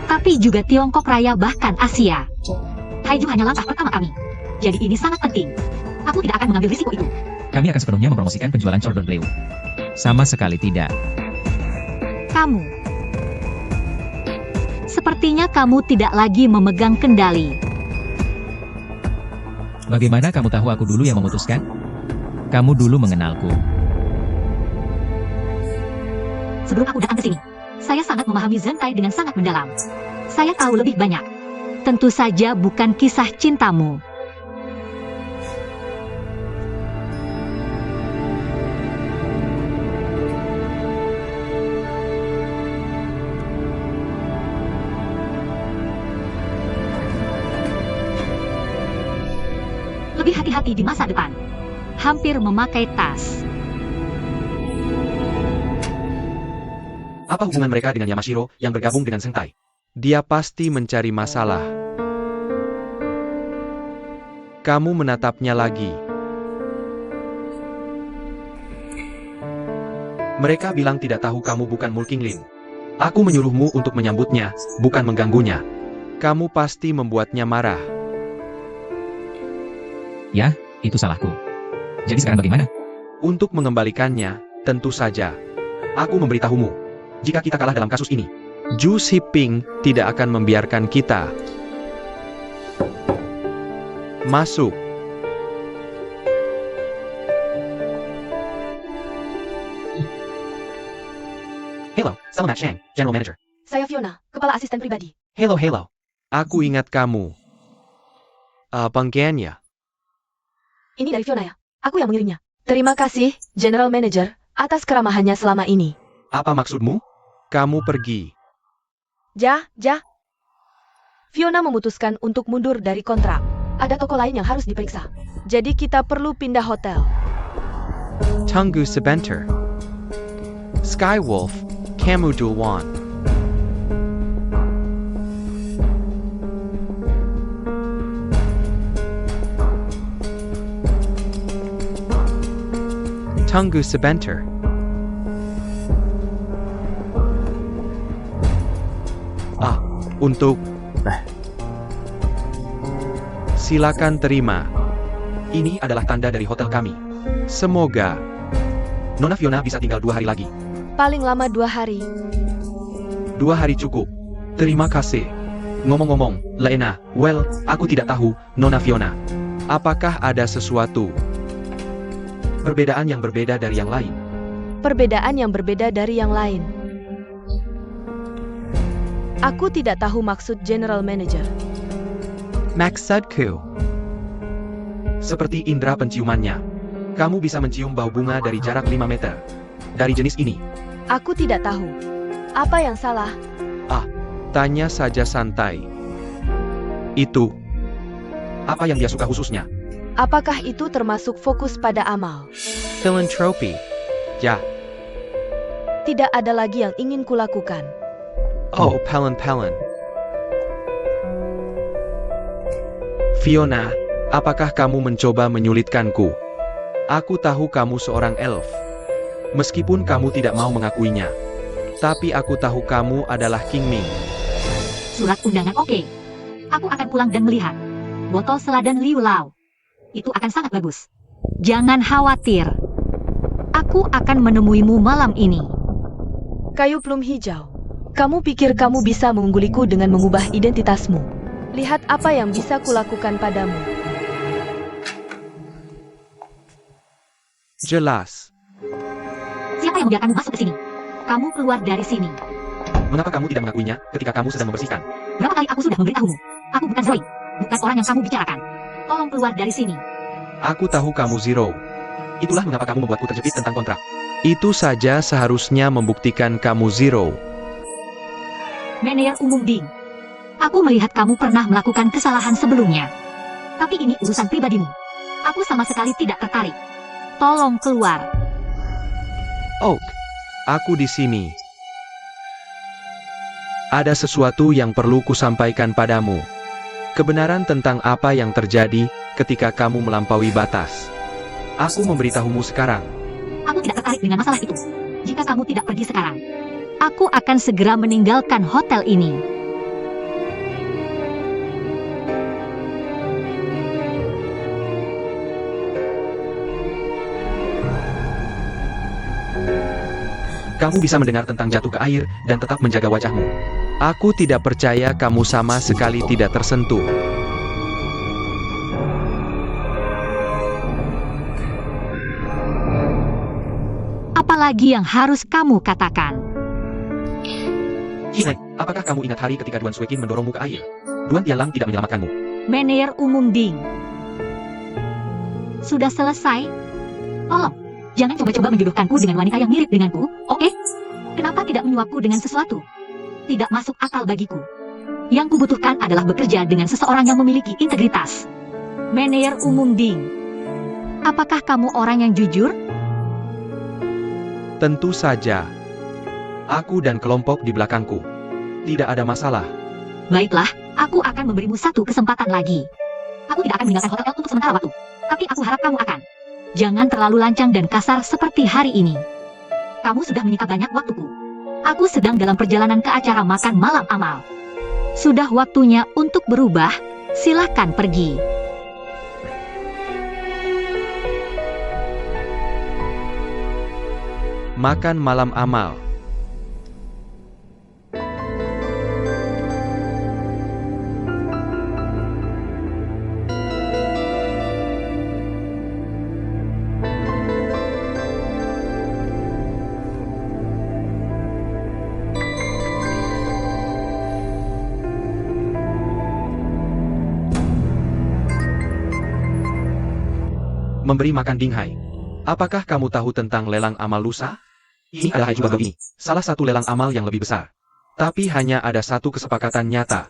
tapi juga Tiongkok Raya bahkan Asia. Haeju hanya langkah pertama kami. Jadi ini sangat penting. Aku tidak akan mengambil risiko itu. Kami akan sepenuhnya mempromosikan penjualan Cordon Bleu. Sama sekali tidak. Kamu. Sepertinya kamu tidak lagi memegang kendali. Bagaimana kamu tahu aku dulu yang memutuskan? Kamu dulu mengenalku. Sebelum aku datang ke sini, saya sangat memahami Zengtai dengan sangat mendalam. Saya tahu lebih banyak. Tentu saja bukan kisah cintamu. Lebih hati-hati di masa depan. Hampir memakai tas. Apa hubungan mereka dengan Yamashiro yang bergabung dengan Zengtai? Dia pasti mencari masalah. Kamu menatapnya lagi. Mereka bilang tidak tahu kamu bukan Mulkinglin. Aku menyuruhmu untuk menyambutnya, bukan mengganggunya. Kamu pasti membuatnya marah. Ya, itu salahku. Jadi sekarang bagaimana? Untuk mengembalikannya, tentu saja. Aku memberitahumu, jika kita kalah dalam kasus ini, Zhu Xiping tidak akan membiarkan kita. Masuk. Hello, Selamat Shang, General Manager. Saya Fiona, kepala asisten pribadi. Hello. Aku ingat kamu. Pengkiannya. Ini dari Fiona ya? Aku yang mengirimnya. Terima kasih, General Manager, atas keramahannya selama ini. Apa maksudmu? Kamu pergi. Ja. Fiona memutuskan untuk mundur dari kontrak. Ada toko lain yang harus diperiksa. Jadi kita perlu pindah hotel. Tunggu sebentar. Skywolf, kamu duluan. Tunggu sebentar. Untuk... Silakan terima. Ini adalah tanda dari hotel kami. Semoga Nona Fiona bisa tinggal 2 hari lagi. Paling lama 2 hari. 2 hari cukup. Terima kasih. Ngomong-ngomong, Lena, aku tidak tahu, Nona Fiona. Apakah ada sesuatu perbedaan yang berbeda dari yang lain? Perbedaan yang berbeda dari yang lain. Aku tidak tahu maksud General Manager. Maksudku, seperti indera penciumannya. Kamu bisa mencium bau bunga dari jarak 5 meter. Dari jenis ini. Aku tidak tahu. Apa yang salah? Tanya saja santai. Itu. Apa yang dia suka khususnya? Apakah itu termasuk fokus pada amal? Filantropi. Ya. Tidak ada lagi yang ingin kulakukan. Pelen. Fiona, apakah kamu mencoba menyulitkanku? Aku tahu kamu seorang elf. Meskipun kamu tidak mau mengakuinya. Tapi aku tahu kamu adalah King Ming. Surat undangan oke. Aku akan pulang dan melihat. Botol selada Liu Lao. Itu akan sangat bagus. Jangan khawatir. Aku akan menemuimu malam ini. Kayu plum hijau. Kamu pikir kamu bisa mengungguliku dengan mengubah identitasmu? Lihat apa yang bisa kulakukan padamu. Jelas. Siapa yang membiarkanmu masuk ke sini? Kamu keluar dari sini. Mengapa kamu tidak mengakuinya ketika kamu sedang membersihkan? Berapa kali aku sudah memberitahumu? Aku bukan Zoe. Bukan orang yang kamu bicarakan. Tolong keluar dari sini. Aku tahu kamu Zero. Itulah mengapa kamu membuatku terjepit tentang kontrak. Itu saja seharusnya membuktikan kamu Zero. Manajer Umum Ding. Aku melihat kamu pernah melakukan kesalahan sebelumnya. Tapi ini urusan pribadimu. Aku sama sekali tidak tertarik. Tolong keluar. Oak, aku di sini. Ada sesuatu yang perlu kusampaikan padamu. Kebenaran tentang apa yang terjadi ketika kamu melampaui batas. Aku memberitahumu sekarang. Aku tidak tertarik dengan masalah itu. Jika kamu tidak pergi sekarang, aku akan segera meninggalkan hotel ini. Kamu bisa mendengar tentang jatuh ke air dan tetap menjaga wajahmu. Aku tidak percaya kamu sama sekali tidak tersentuh. Apalagi yang harus kamu katakan? Hinek, apakah kamu ingat hari ketika Duan Suekin mendorongmu ke air? Duan Tianlang tidak menyelamatkanmu. Manajer Umum Ding. Sudah selesai? Tolong, jangan coba-coba menjodohkanku dengan wanita yang mirip denganku, oke? Kenapa tidak menyuapku dengan sesuatu? Tidak masuk akal bagiku. Yang kubutuhkan adalah bekerja dengan seseorang yang memiliki integritas. Manajer Umum Ding. Apakah kamu orang yang jujur? Tentu saja. Aku dan kelompok di belakangku. Tidak ada masalah. Baiklah, aku akan memberimu satu kesempatan lagi. Aku tidak akan meninggalkan hotel untuk sementara waktu. Tapi aku harap kamu akan. Jangan terlalu lancang dan kasar seperti hari ini. Kamu sudah menyita banyak waktuku. Aku sedang dalam perjalanan ke acara makan malam amal. Sudah waktunya untuk berubah. Silakan pergi. Makan malam amal. Memberi makan Dinghai. Apakah kamu tahu tentang lelang amal lusa? Ini adalah juga begini, salah satu lelang amal yang lebih besar. Tapi hanya ada satu kesepakatan nyata.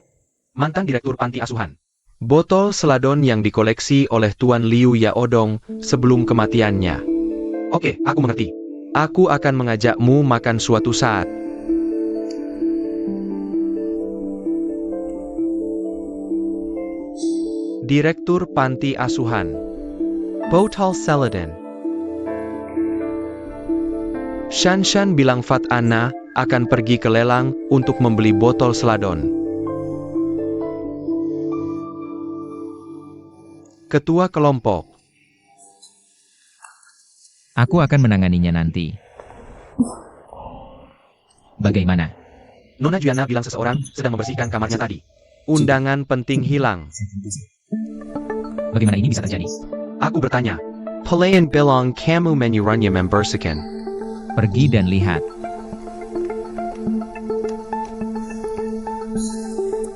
Mantan direktur panti asuhan. Botol seladon yang dikoleksi oleh Tuan Liu Yaodong sebelum kematiannya. Oke, aku mengerti. Aku akan mengajakmu makan suatu saat. Direktur panti asuhan. Botol seladon. Shan bilang Fat Anna akan pergi ke lelang untuk membeli botol seladon. Ketua kelompok. Aku akan menanganinya nanti. Bagaimana? Nona Juana bilang seseorang sedang membersihkan kamarnya tadi. Undangan penting hilang. Bagaimana ini bisa terjadi? Aku bertanya. Pelayan bilang kamu menyuruhnya membersihkan. Pergi dan lihat.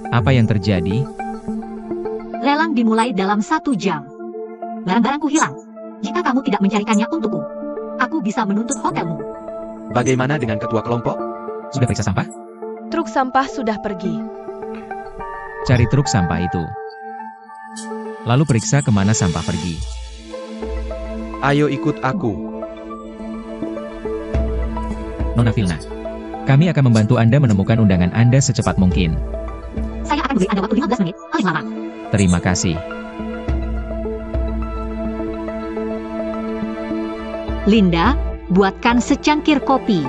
Apa yang terjadi? Lelang dimulai dalam 1 jam. Barang-barangku hilang. Jika kamu tidak mencarikannya untukku, aku bisa menuntut hotelmu. Bagaimana dengan ketua kelompok? Sudah periksa sampah? Truk sampah sudah pergi. Cari truk sampah itu. Lalu periksa kemana sampah pergi. Ayo ikut aku. Nona Vilna, kami akan membantu Anda menemukan undangan Anda secepat mungkin. Saya akan beri Anda waktu 15 menit, paling lama. Terima kasih. Linda, buatkan secangkir kopi.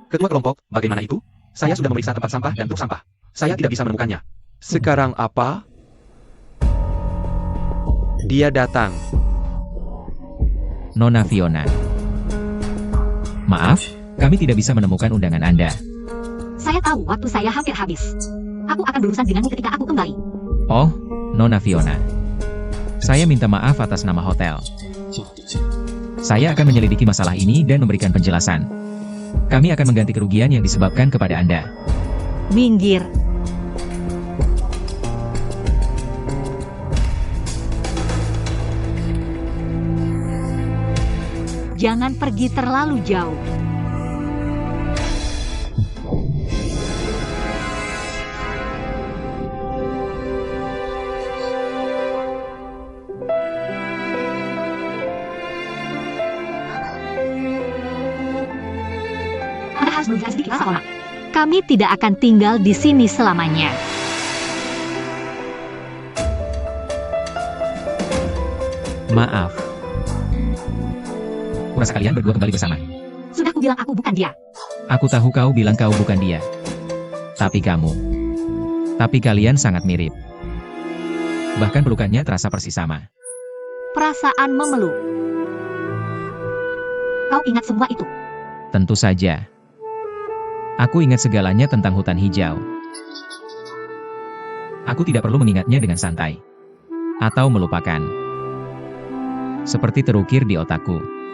Ketua kelompok, bagaimana itu? Saya sudah memeriksa tempat sampah dan truk sampah. Saya tidak bisa menemukannya. Sekarang apa? Dia datang. Nona Fiona. Maaf, kami tidak bisa menemukan undangan Anda. Saya tahu waktu saya hampir habis. Aku akan berurusan denganmu ketika aku kembali. Oh, Nona Fiona. Saya minta maaf atas nama hotel. Saya akan menyelidiki masalah ini dan memberikan penjelasan. Kami akan mengganti kerugian yang disebabkan kepada Anda. Minggir. Jangan pergi terlalu jauh. Anda harus menunjukkan sedikit rasa hormat. Kami tidak akan tinggal di sini selamanya. Maaf. Kurasa kalian berdua kembali bersama. Sudah kubilang aku bukan dia. Aku tahu kau bilang kau bukan dia. Tapi kamu. Tapi kalian sangat mirip. Bahkan pelukannya terasa persis sama. Perasaan memeluk. Kau ingat semua itu? Tentu saja. Aku ingat segalanya tentang hutan hijau. Aku tidak perlu mengingatnya dengan santai. Atau melupakan. Seperti terukir di otakku.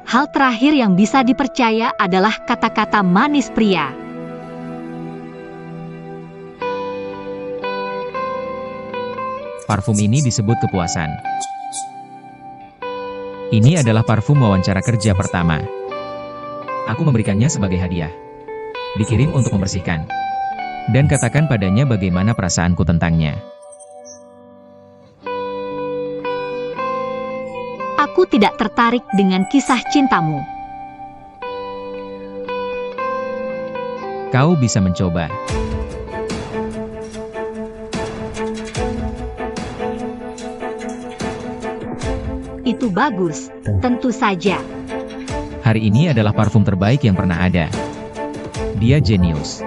Hal terakhir yang bisa dipercaya adalah kata-kata manis pria. Parfum ini disebut kepuasan. Ini adalah parfum wawancara kerja pertama. Aku memberikannya sebagai hadiah. Dikirim untuk membersihkan. Dan katakan padanya bagaimana perasaanku tentangnya. Aku tidak tertarik dengan kisah cintamu. Kau bisa mencoba. Itu bagus, tentu saja. Hari ini adalah parfum terbaik yang pernah ada. Dia jenius.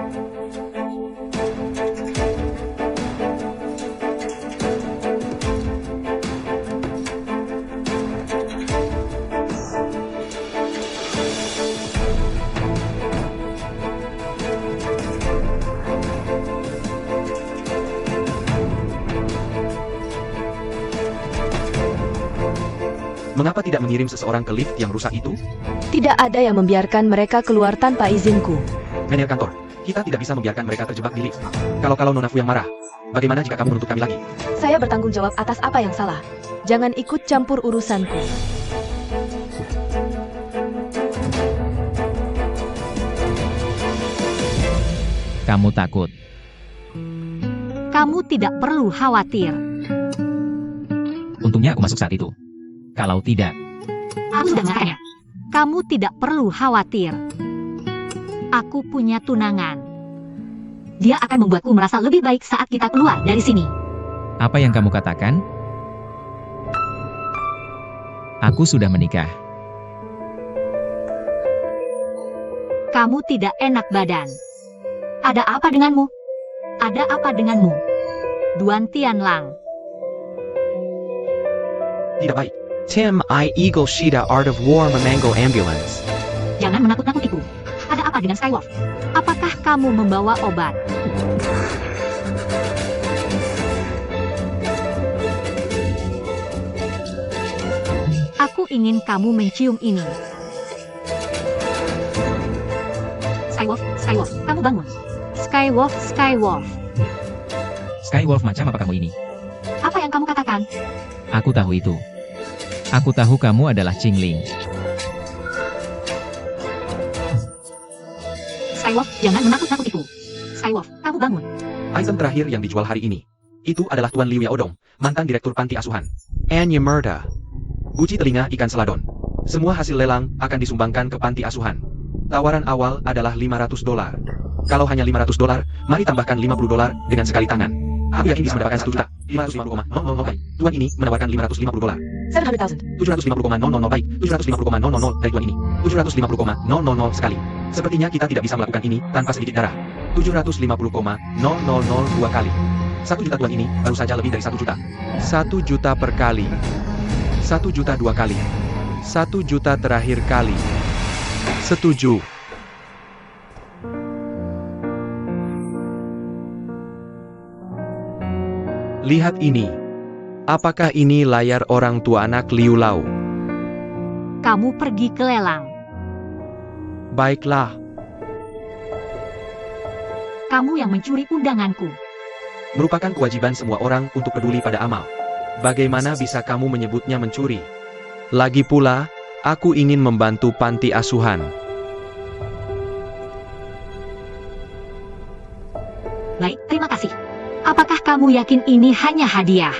Mengapa tidak mengirim seseorang ke lift yang rusak itu? Tidak ada yang membiarkan mereka keluar tanpa izinku. Manajer kantor, kita tidak bisa membiarkan mereka terjebak di lift. Kalau Nona Fuyang marah, bagaimana jika kamu menuntut kami lagi? Saya bertanggung jawab atas apa yang salah. Jangan ikut campur urusanku. Kamu takut. Kamu tidak perlu khawatir. Untungnya aku masuk saat itu. Kalau tidak, Aku sudah mengatakannya. Kamu tidak perlu khawatir. Aku punya tunangan. Dia akan membuatku merasa lebih baik saat kita keluar dari sini. apa yang kamu katakan? Aku sudah menikah. Kamu tidak enak badan. Ada apa denganmu? Ada apa denganmu? Duan Tianlang. Tidak baik. Tim I Eagle Shida Art of War Memango Ambulance. Jangan menakut-nakutiku. Ada apa dengan Skywolf? Apakah kamu membawa obat? Aku ingin kamu mencium ini. Skywolf, kamu bangun. Skywolf. Skywolf macam apa kamu ini? Apa yang kamu katakan? Aku tahu itu. Aku tahu kamu adalah Qingling. Skywolf, jangan menakut-nakutiku. Skywolf, kamu bangun. Item terakhir yang dijual hari ini. Itu adalah Tuan Liu Yaodong, mantan direktur panti asuhan. Anya Murda. Guci telinga ikan seladon. Semua hasil lelang akan disumbangkan ke panti asuhan. Tawaran awal adalah $500. Kalau hanya $500, mari tambahkan $50 dengan sekali tangan. Aku yakin bisa mendapatkan 1 juta. 550,000 baik. Tuan ini menawarkan $550. 700,000. 750,000 baik. 750,000 dari tuan ini. 750,000 sekali. Sepertinya kita tidak bisa melakukan ini tanpa sedikit darah. 750,000 kali. 1 juta tuan ini baru saja lebih dari 1 juta. 1 juta per kali. 1 juta 2 kali. 1 juta terakhir kali. Setuju. Lihat ini. Apakah ini layar orang tua anak Liu Lau? Kamu pergi ke lelang. Baiklah. Kamu yang mencuri undanganku. Merupakan kewajiban semua orang untuk peduli pada amal. Bagaimana bisa kamu menyebutnya mencuri? Lagi pula, aku ingin membantu panti asuhan. Baik, terima kasih. Apakah kamu yakin ini hanya hadiah?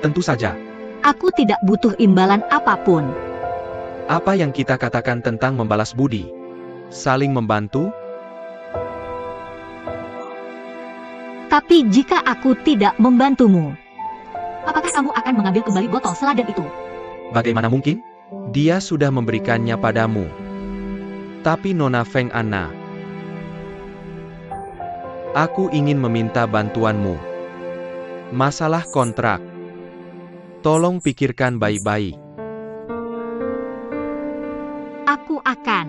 Tentu saja. Aku tidak butuh imbalan apapun. Apa yang kita katakan tentang membalas budi? Saling membantu? Tapi jika aku tidak membantumu, apakah kamu akan mengambil kembali botol selada itu? Bagaimana mungkin? Dia sudah memberikannya padamu. Tapi Nona Feng Anna, aku ingin meminta bantuanmu. Masalah kontrak. Tolong pikirkan baik-baik. Aku akan.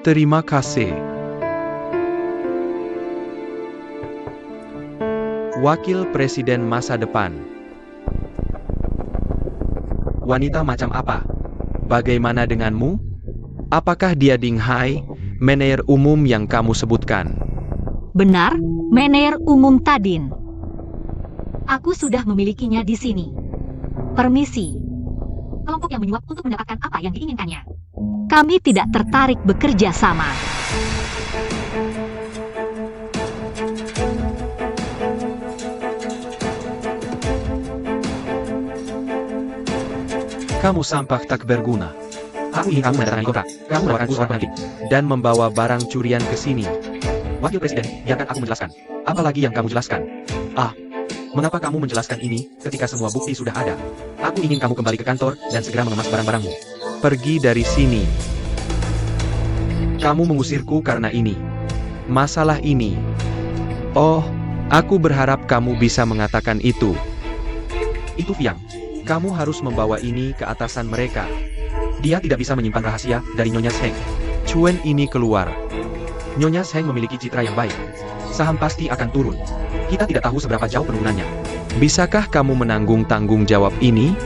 Terima kasih. Wakil Presiden masa depan. Wanita macam apa? Bagaimana denganmu? Apakah dia Ding Hai, manajer umum yang kamu sebutkan? Benar, manajer umum Tadin. Aku sudah memilikinya di sini. Permisi. Kelompok yang menyuap untuk mendapatkan apa yang diinginkannya. Kami tidak tertarik bekerja sama. Kamu sampah tak berguna. Aku ingin kamu menandatangani kontrak. Kamu menawarkan surat nanti dan membawa barang curian ke sini. Wakil Presiden, biarkan aku menjelaskan. Apalagi yang kamu jelaskan? Mengapa kamu menjelaskan ini ketika semua bukti sudah ada? Aku ingin kamu kembali ke kantor dan segera mengemas barang-barangmu. Pergi dari sini. Kamu mengusirku karena ini. Masalah ini. Oh, aku berharap kamu bisa mengatakan itu. Itu Fiang. Kamu harus membawa ini ke atasan mereka. Dia tidak bisa menyimpan rahasia dari Nyonya Sheng. Cuen ini keluar. Nyonya Sheng memiliki citra yang baik. Saham pasti akan turun. Kita tidak tahu seberapa jauh penurunannya. Bisakah kamu menanggung tanggung jawab ini?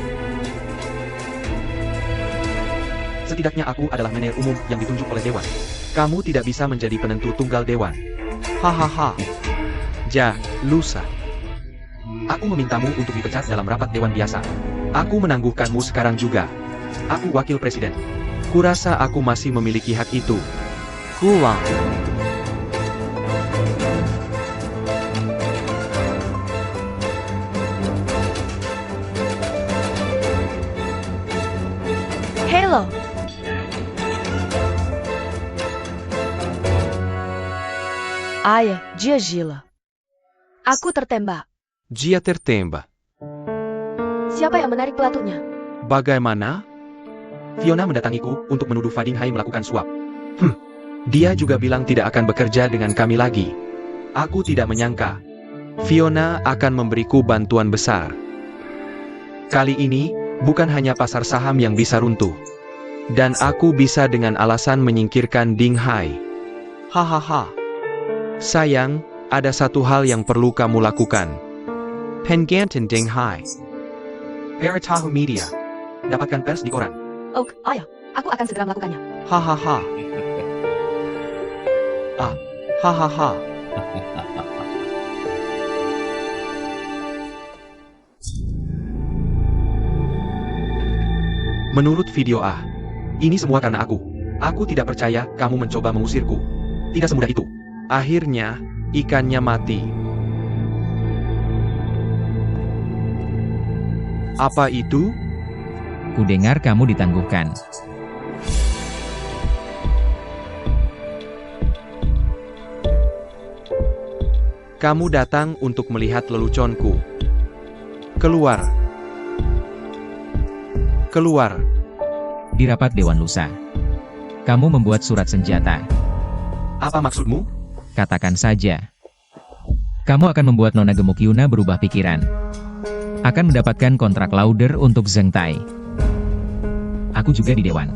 Setidaknya aku adalah menir umum yang ditunjuk oleh Dewan. Kamu tidak bisa menjadi penentu tunggal Dewan. Hahaha. Lusa. Aku memintamu untuk dipecat dalam rapat Dewan biasa. Aku menangguhkanmu sekarang juga. Aku wakil presiden. Kurasa aku masih memiliki hak itu. Kulang. Hello. Ayah, dia gila. Aku tertembak. Dia tertembak. Siapa yang menarik pelatuknya? Bagaimana? Fiona mendatangiku untuk menuduh Fadinghai melakukan suap. Dia juga bilang tidak akan bekerja dengan kami lagi. Aku tidak menyangka Fiona akan memberiku bantuan besar. Kali ini, bukan hanya pasar saham yang bisa runtuh. Dan aku bisa dengan alasan menyingkirkan Ding Hai. Hahaha. Sayang, ada satu hal yang perlu kamu lakukan. Penggantian Ding Hai. Veritahu Media. Dapatkan pers di koran. Oh, ayah, aku akan segera melakukannya. Hahaha. Hahaha. Menurut video A, ini semua karena aku. Aku tidak percaya kamu mencoba mengusirku. Tidak semudah itu. Akhirnya, ikannya mati. Apa itu? Kudengar kamu ditangguhkan. Kamu datang untuk melihat leluconku. Keluar. Keluar. Di rapat Dewan Lusa, kamu membuat surat senjata. Apa maksudmu? Katakan saja. Kamu akan membuat Nona Gemuk Yuna berubah pikiran. Akan mendapatkan kontrak lauder untuk Zheng Tai. Aku juga di Dewan.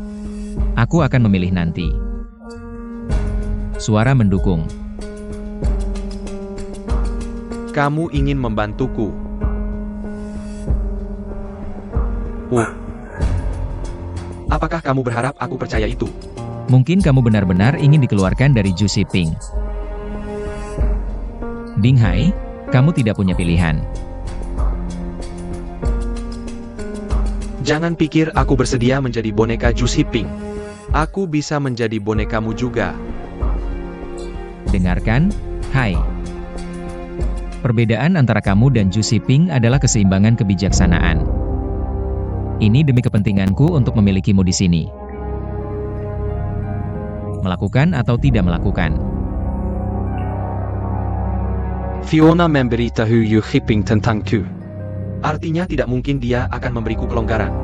Aku akan memilih nanti. Suara mendukung. Kamu ingin membantuku. Apakah kamu berharap aku percaya itu? Mungkin kamu benar-benar ingin dikeluarkan dari Zhu Xiping. Ding Hai, kamu tidak punya pilihan. Jangan pikir aku bersedia menjadi boneka Zhu Xiping. Aku bisa menjadi bonekamu juga. Dengarkan, Hai. Perbedaan antara kamu dan Zhu Xiping adalah keseimbangan kebijaksanaan. Ini demi kepentinganku untuk memilikimu di sini. Melakukan atau tidak melakukan. Fiona memberitahu Zhu Xiping tentangku. Artinya tidak mungkin dia akan memberiku kelonggaran.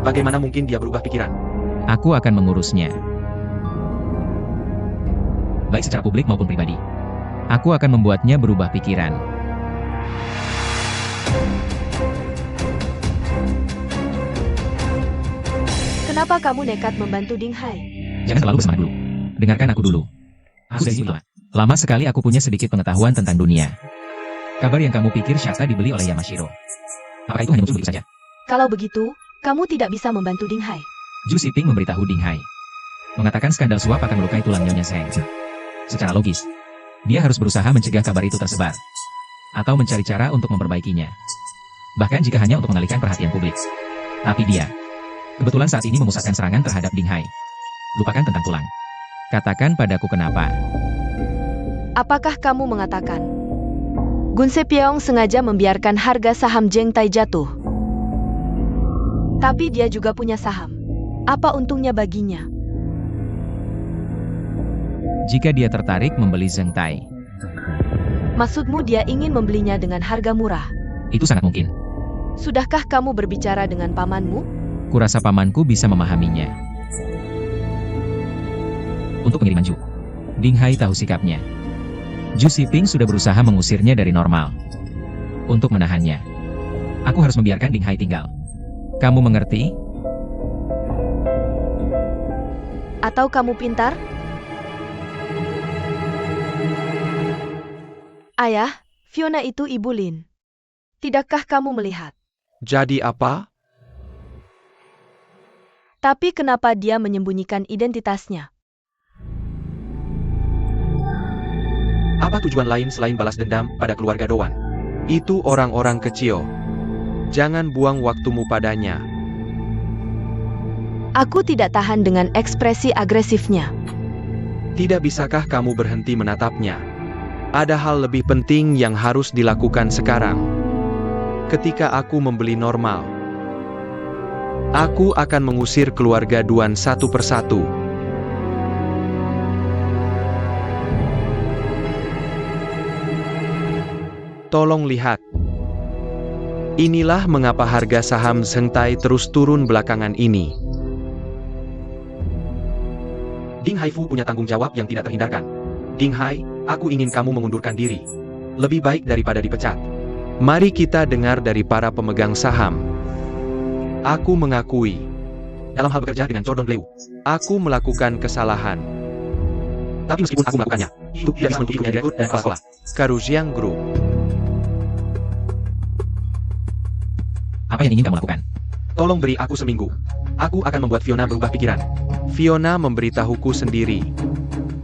Bagaimana mungkin dia berubah pikiran? Aku akan mengurusnya. Baik secara publik maupun pribadi. Aku akan membuatnya berubah pikiran. Kenapa kamu nekat membantu Ding Hai? Jangan terlalu bersemangat dulu. Dengarkan aku dulu. Aku dari sini lama sekali aku punya sedikit pengetahuan tentang dunia. Kabar yang kamu pikir Shasta dibeli oleh Yamashiro. Apakah itu hanya muncul begitu saja? Kalau begitu, kamu tidak bisa membantu Ding Hai. Zhu Xiping memberitahu Ding Hai. Mengatakan skandal suap akan melukai tulang Nyonya Zheng. Secara logis, dia harus berusaha mencegah kabar itu tersebar. Atau mencari cara untuk memperbaikinya. Bahkan jika hanya untuk mengalihkan perhatian publik. Tapi dia, kebetulan saat ini memusatkan serangan terhadap Ding Hai. Lupakan tentang tulang. Katakan padaku kenapa. Apakah kamu mengatakan Gun Sepyeong sengaja membiarkan harga saham Zheng Tai jatuh? Tapi dia juga punya saham. Apa untungnya baginya? Jika dia tertarik membeli Zheng Tai, Maksudmu dia ingin membelinya dengan harga murah? itu sangat mungkin. Sudahkah kamu berbicara dengan pamanmu? Kurasa pamanku bisa memahaminya. Untuk pengiriman Zhu, Ding Hai tahu sikapnya. Zhu Xiping sudah berusaha mengusirnya dari normal. Untuk menahannya, aku harus membiarkan Ding Hai tinggal. Kamu mengerti? Atau kamu pintar? Ayah, Fiona itu Ibu Lin. Tidakkah kamu melihat? Jadi apa? Tapi kenapa dia menyembunyikan identitasnya? Apa tujuan lain selain balas dendam pada keluarga Doan? Itu orang-orang kecil. Jangan buang waktumu padanya. Aku tidak tahan dengan ekspresi agresifnya. Tidak bisakah kamu berhenti menatapnya? Ada hal lebih penting yang harus dilakukan sekarang. Ketika aku membeli normal, aku akan mengusir keluarga Duan satu persatu. Tolong lihat. Inilah mengapa harga saham Zhengtai terus turun belakangan ini. Ding Haifu punya tanggung jawab yang tidak terhindarkan. Ding Hai, aku ingin kamu mengundurkan diri. Lebih baik daripada dipecat. Mari kita dengar dari para pemegang saham. Aku mengakui, dalam hal bekerja dengan Jordan Bleu, aku melakukan kesalahan. Tapi meskipun aku melakukannya, itu tidak bisa menutupi direktur dan kepala sekolah. Karujiang Group. Apa yang ingin kamu lakukan? Tolong beri aku seminggu. Aku akan membuat Fiona berubah pikiran. Fiona memberitahuku sendiri.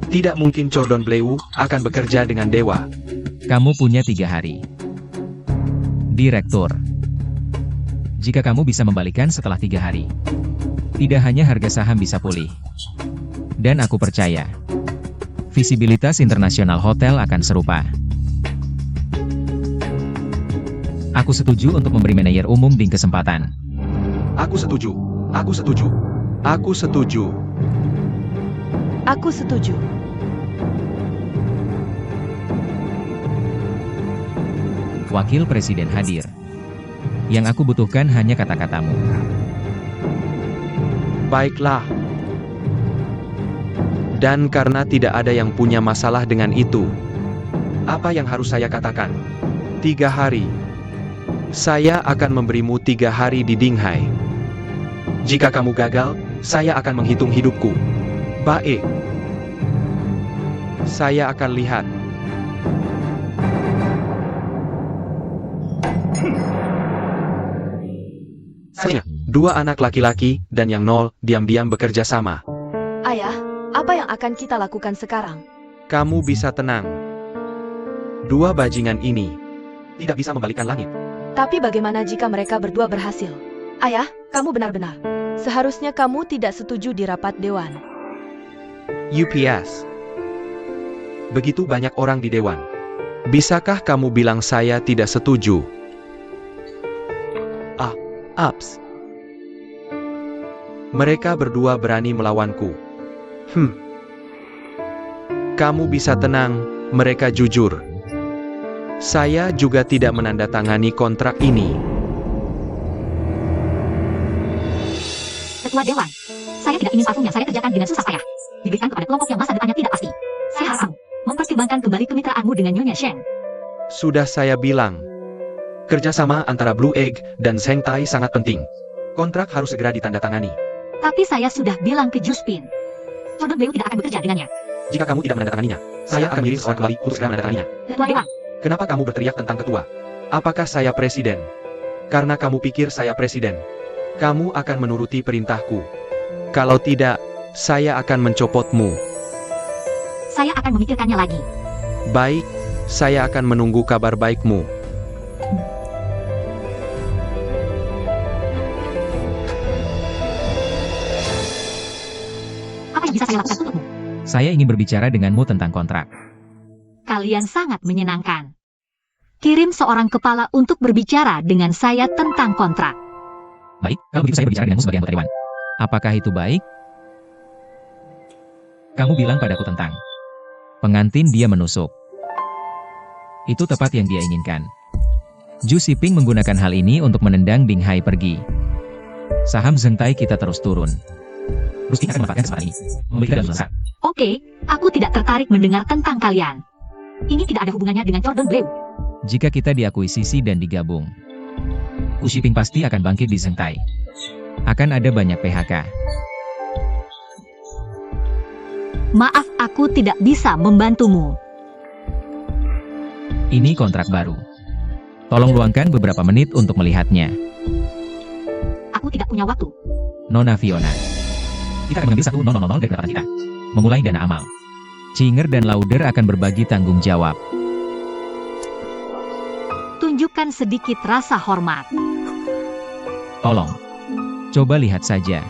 Tidak mungkin Jordan Bleu akan bekerja dengan dewa. Kamu punya 3 hari. Direktur. Jika kamu bisa membalikan setelah 3 hari, tidak hanya harga saham bisa pulih. Dan aku percaya, visibilitas internasional hotel akan serupa. Aku setuju untuk memberi manajer umum Ding kesempatan. Aku setuju. Aku setuju. Aku setuju. Aku setuju. Wakil Presiden hadir. Yang aku butuhkan hanya kata-katamu. Baiklah. Dan karena tidak ada yang punya masalah dengan itu, apa yang harus saya katakan? 3 hari. Saya akan memberimu 3 hari di Dinghai. Jika kamu gagal, saya akan menghitung hidupku. Baik. Saya akan lihat. Saya, 2 anak laki-laki, dan yang 0, diam-diam bekerja sama. Ayah, apa yang akan kita lakukan sekarang? Kamu bisa tenang. 2 bajingan ini tidak bisa membalikan langit. Tapi bagaimana jika mereka berdua berhasil? Ayah, kamu benar-benar. Seharusnya kamu tidak setuju di rapat dewan. UPS. Begitu banyak orang di dewan. Bisakah kamu bilang saya tidak setuju? Ups. Mereka berdua berani melawanku. Kamu bisa tenang, mereka jujur. Saya juga tidak menandatangani kontrak ini. Ketua Dewan, saya tidak ingin parfum yang saya kerjakan dengan susah payah diberikan kepada kelompok yang masa depannya tidak pasti. Saya harap kamu mempertimbangkan kembali kemitraanmu dengan Nyonya Shen. Sudah saya bilang. Kerjasama antara Blue Egg dan Zhengtai sangat penting. Kontrak harus segera ditandatangani. Tapi saya sudah bilang ke Juspin, Jordan Bleu tidak akan bekerja dengannya. Jika kamu tidak menandatanganinya, saya akan mengirim seorang kembali untuk segera menandatanganinya. Ketua Dewan, Kenapa kamu berteriak tentang ketua? Apakah saya presiden? Karena kamu pikir saya presiden. Kamu akan menuruti perintahku. Kalau tidak, saya akan mencopotmu. saya akan memikirkannya lagi. Baik, saya akan menunggu kabar baikmu. Apa yang bisa saya lakukan untukmu? Saya ingin berbicara denganmu tentang kontrak. Kalian sangat menyenangkan. Kirim seorang kepala untuk berbicara dengan saya tentang kontrak. Baik, kalau begitu saya berbicara denganmu sebagai anggota dewan. Apakah itu baik? Kamu bilang padaku tentang pengantin dia menusuk. Itu tepat yang dia inginkan. Zhu Xiping menggunakan hal ini untuk menendang Ding Hai pergi. Saham Zhengtai kita terus turun. Rustin akan memanfaatkan kesempatan ini. Membeli kita dalam selesai. Oke, aku tidak tertarik mendengar tentang kalian. Ini tidak ada hubungannya dengan Jordan Bleu. Jika kita diakuisisi dan digabung, Zhu Xiping pasti akan bangkit di Zhengtai. Akan ada banyak PHK. Maaf, aku tidak bisa membantumu. Ini kontrak baru. Tolong luangkan beberapa menit untuk melihatnya. Aku tidak punya waktu. Nona Fiona. Kita akan mengambil 1.000 dari pendapatan kita. Memulai dana amal. Chinger dan Lauder akan berbagi tanggung jawab. Tunjukkan sedikit rasa hormat. Tolong. Coba lihat saja.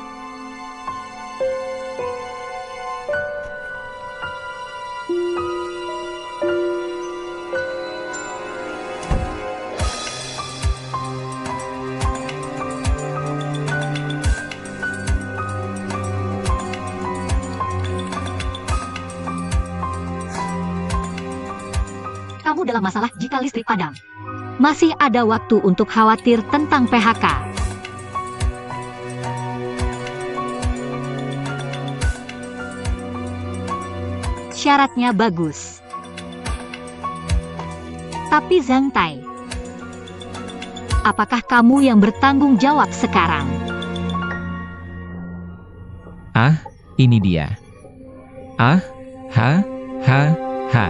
Kamu dalam masalah jika listrik padam. Masih ada waktu untuk khawatir tentang PHK. Syaratnya bagus. Tapi Zhang Tai, apakah kamu yang bertanggung jawab sekarang? Ah, ini dia. Ah, ha, ha, ha.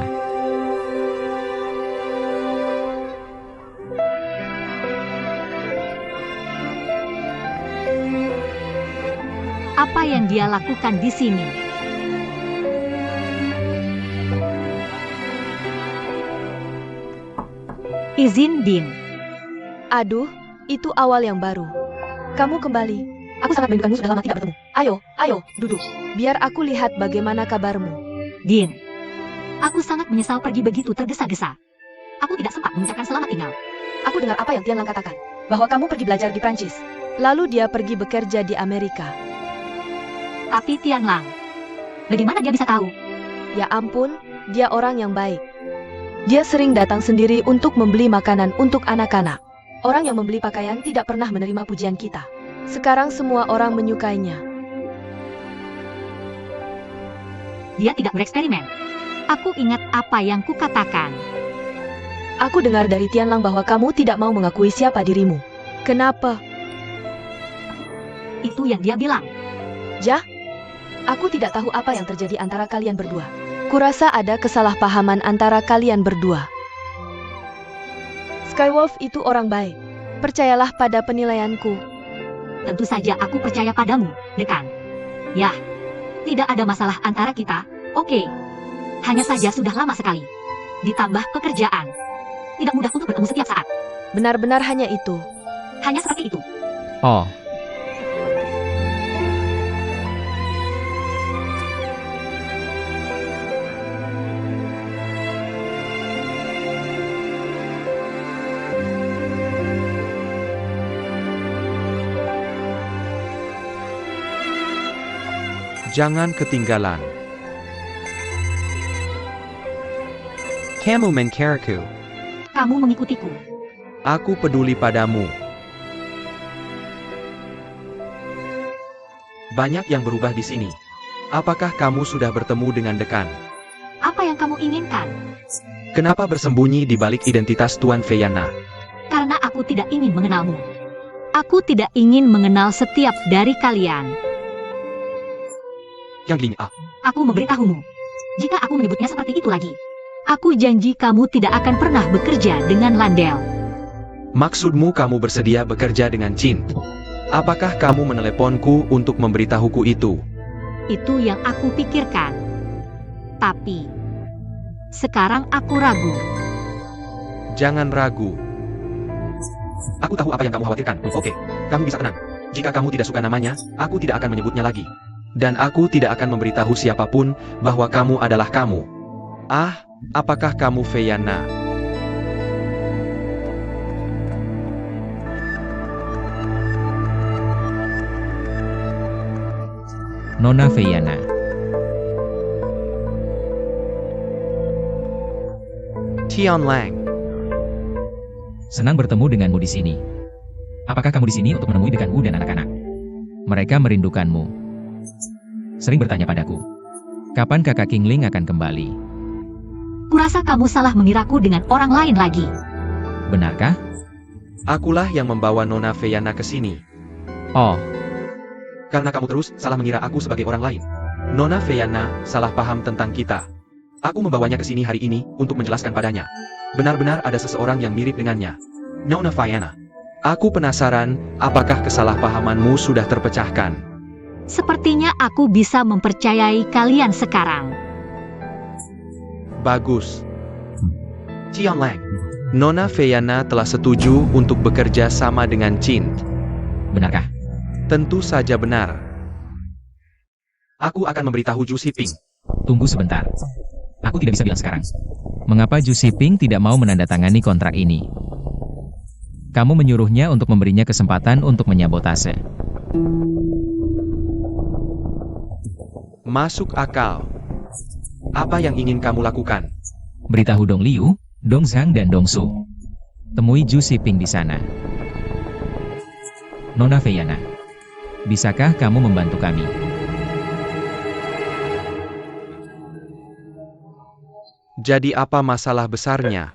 Apa yang dia lakukan di sini? Izin Din. Aduh, itu awal yang baru. Kamu kembali. Aku sangat merindukanmu, sudah lama tidak bertemu. Ayo, duduk. Biar aku lihat bagaimana kabarmu. Din. Aku sangat menyesal pergi begitu tergesa-gesa. Aku tidak sempat mengucapkan selamat tinggal. Aku dengar apa yang Tianlang katakan. Bahwa kamu pergi belajar di Prancis. Lalu dia pergi bekerja di Amerika. Tapi Tianlang, bagaimana dia bisa tahu? Ya ampun, dia orang yang baik. Dia sering datang sendiri untuk membeli makanan untuk anak-anak. Orang yang membeli pakaian tidak pernah menerima pujian kita. Sekarang semua orang menyukainya. Dia tidak bereksperimen. Aku ingat apa yang kukatakan. Aku dengar dari Tianlang bahwa kamu tidak mau mengakui siapa dirimu. Kenapa? Itu yang dia bilang. Jah? Aku tidak tahu apa yang terjadi antara kalian berdua. Kurasa ada kesalahpahaman antara kalian berdua. Skywolf itu orang baik. Percayalah pada penilaianku. Tentu saja aku percaya padamu, Dekan. Yah, tidak ada masalah antara kita, oke. Hanya saja sudah lama sekali. Ditambah pekerjaan. Tidak mudah untuk bertemu setiap saat. Benar-benar hanya itu. Hanya seperti itu. Oh, Jangan ketinggalan. Kamu mencariku. Kamu mengikutiku. Aku peduli padamu. Banyak yang berubah di sini. Apakah kamu sudah bertemu dengan Dekan? Apa yang kamu inginkan? Kenapa bersembunyi di balik identitas Tuan Feyana? Karena aku tidak ingin mengenalmu. Aku tidak ingin mengenal setiap dari kalian. Yang Ling A. Aku memberitahumu. Jika aku menyebutnya seperti itu lagi, aku janji kamu tidak akan pernah bekerja dengan Landel. Maksudmu kamu bersedia bekerja dengan Chin? Apakah kamu meneleponku untuk memberitahuku itu? Itu yang aku pikirkan. Tapi, sekarang aku ragu. Jangan ragu. Aku tahu apa yang kamu khawatirkan. Oke, kamu bisa tenang. Jika kamu tidak suka namanya, aku tidak akan menyebutnya lagi. Dan aku tidak akan memberitahu siapapun bahwa kamu adalah kamu. Ah, apakah kamu Feyana? Nona Feyana. Tianlang. Senang bertemu denganmu di sini. Apakah kamu di sini untuk menemui Dekanmu dan anak-anak? Mereka merindukanmu. Sering bertanya padaku, kapan kakak Kingling akan kembali? Kurasa kamu salah mengiraku dengan orang lain lagi. Benarkah? Akulah yang membawa Nona Feyana ke sini. Oh, Karena kamu terus salah mengira aku sebagai orang lain. Nona Feyana salah paham tentang kita. Aku membawanya ke sini hari ini untuk menjelaskan padanya. Benar-benar ada seseorang yang mirip dengannya. Nona Fiona. Aku penasaran, apakah kesalahpahamanmu sudah terpecahkan? Sepertinya aku bisa mempercayai kalian sekarang. Bagus. Qianlang. Nona Fiona telah setuju untuk bekerja sama dengan Qin. Benarkah? Tentu saja benar. Aku akan memberitahu Ju Siping. Tunggu sebentar. Aku tidak bisa bilang sekarang. Mengapa Ju Siping tidak mau menandatangani kontrak ini? Kamu menyuruhnya untuk memberinya kesempatan untuk menyabotase. Masuk akal. Apa yang ingin kamu lakukan? Beritahu Dong Liu, Dong Zhang dan Dong Su. Temui Ju Siping di sana. Nona Fiona, bisakah kamu membantu kami? Jadi apa masalah besarnya?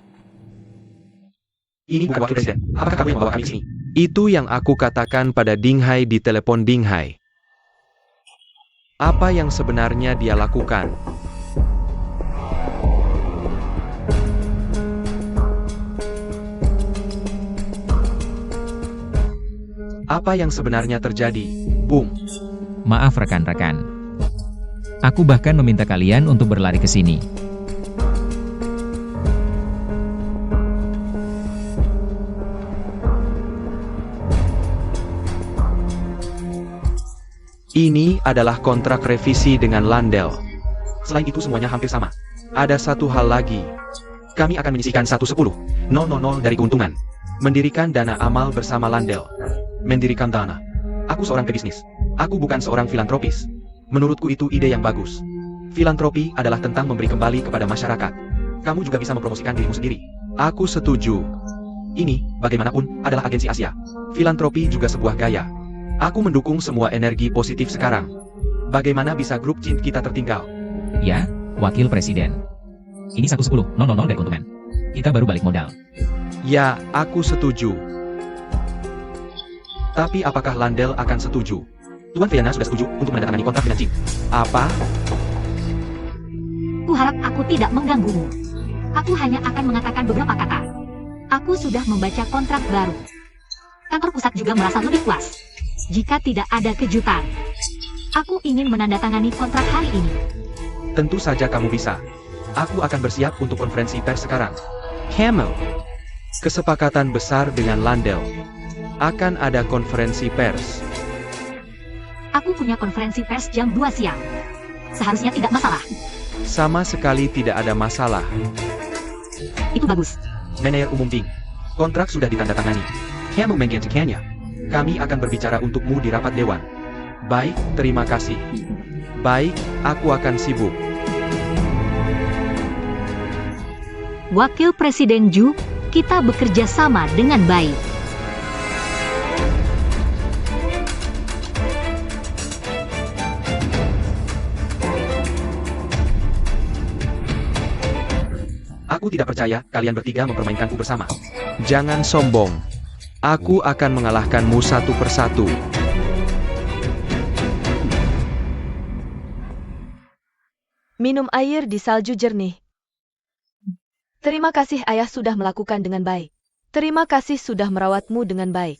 Ini bukan wakil presiden. Apakah kamu yang membawa kami ke sini? Itu yang aku katakan pada Ding Hai di telepon Ding Hai. Apa yang sebenarnya dia lakukan? Apa yang sebenarnya terjadi? Bung. Maaf rekan-rekan. Aku bahkan meminta kalian untuk berlari ke sini. Ini adalah kontrak revisi dengan Landel. Selain itu semuanya hampir sama. Ada satu hal lagi. Kami akan menyisihkan 1/10,000 dari keuntungan. Mendirikan dana amal bersama Landel. Mendirikan dana. Aku seorang pebisnis. Aku bukan seorang filantropis. Menurutku itu ide yang bagus. Filantropi adalah tentang memberi kembali kepada masyarakat. Kamu juga bisa mempromosikan dirimu sendiri. Aku setuju. Ini, bagaimanapun, adalah agensi Asia. Filantropi juga sebuah gaya. Aku mendukung semua energi positif sekarang. Bagaimana bisa grup Qin kita tertinggal? Ya, Wakil Presiden. Ini 1/10,000 dari keuntungan. Kita baru balik modal. Ya, aku setuju. Tapi apakah Landel akan setuju? Tuan Fiona sudah setuju untuk menandatangani kontrak dengan Qin. Apa? Kuharap aku tidak mengganggumu. Aku hanya akan mengatakan beberapa kata. Aku sudah membaca kontrak baru. Kantor pusat juga merasa lebih puas. Jika tidak ada kejutan, aku ingin menandatangani kontrak hari ini. Tentu saja kamu bisa. Aku akan bersiap untuk konferensi pers sekarang. Camel. Kesepakatan besar dengan Landel. Akan ada konferensi pers. Aku punya konferensi pers jam 2 siang. Seharusnya tidak masalah. Sama sekali tidak ada masalah. Itu bagus. Manajer Umum Ding. Kontrak sudah ditandatangani. Kamu menghentikannya. Kami akan berbicara untukmu di rapat dewan. Baik, terima kasih. Baik, aku akan sibuk. Wakil Presiden Ju, kita bekerja sama dengan baik. Aku tidak percaya kalian bertiga mempermainkanku bersama. Jangan sombong. Aku akan mengalahkanmu satu persatu. Minum air di salju jernih. Terima kasih ayah sudah melakukan dengan baik. Terima kasih sudah merawatmu dengan baik.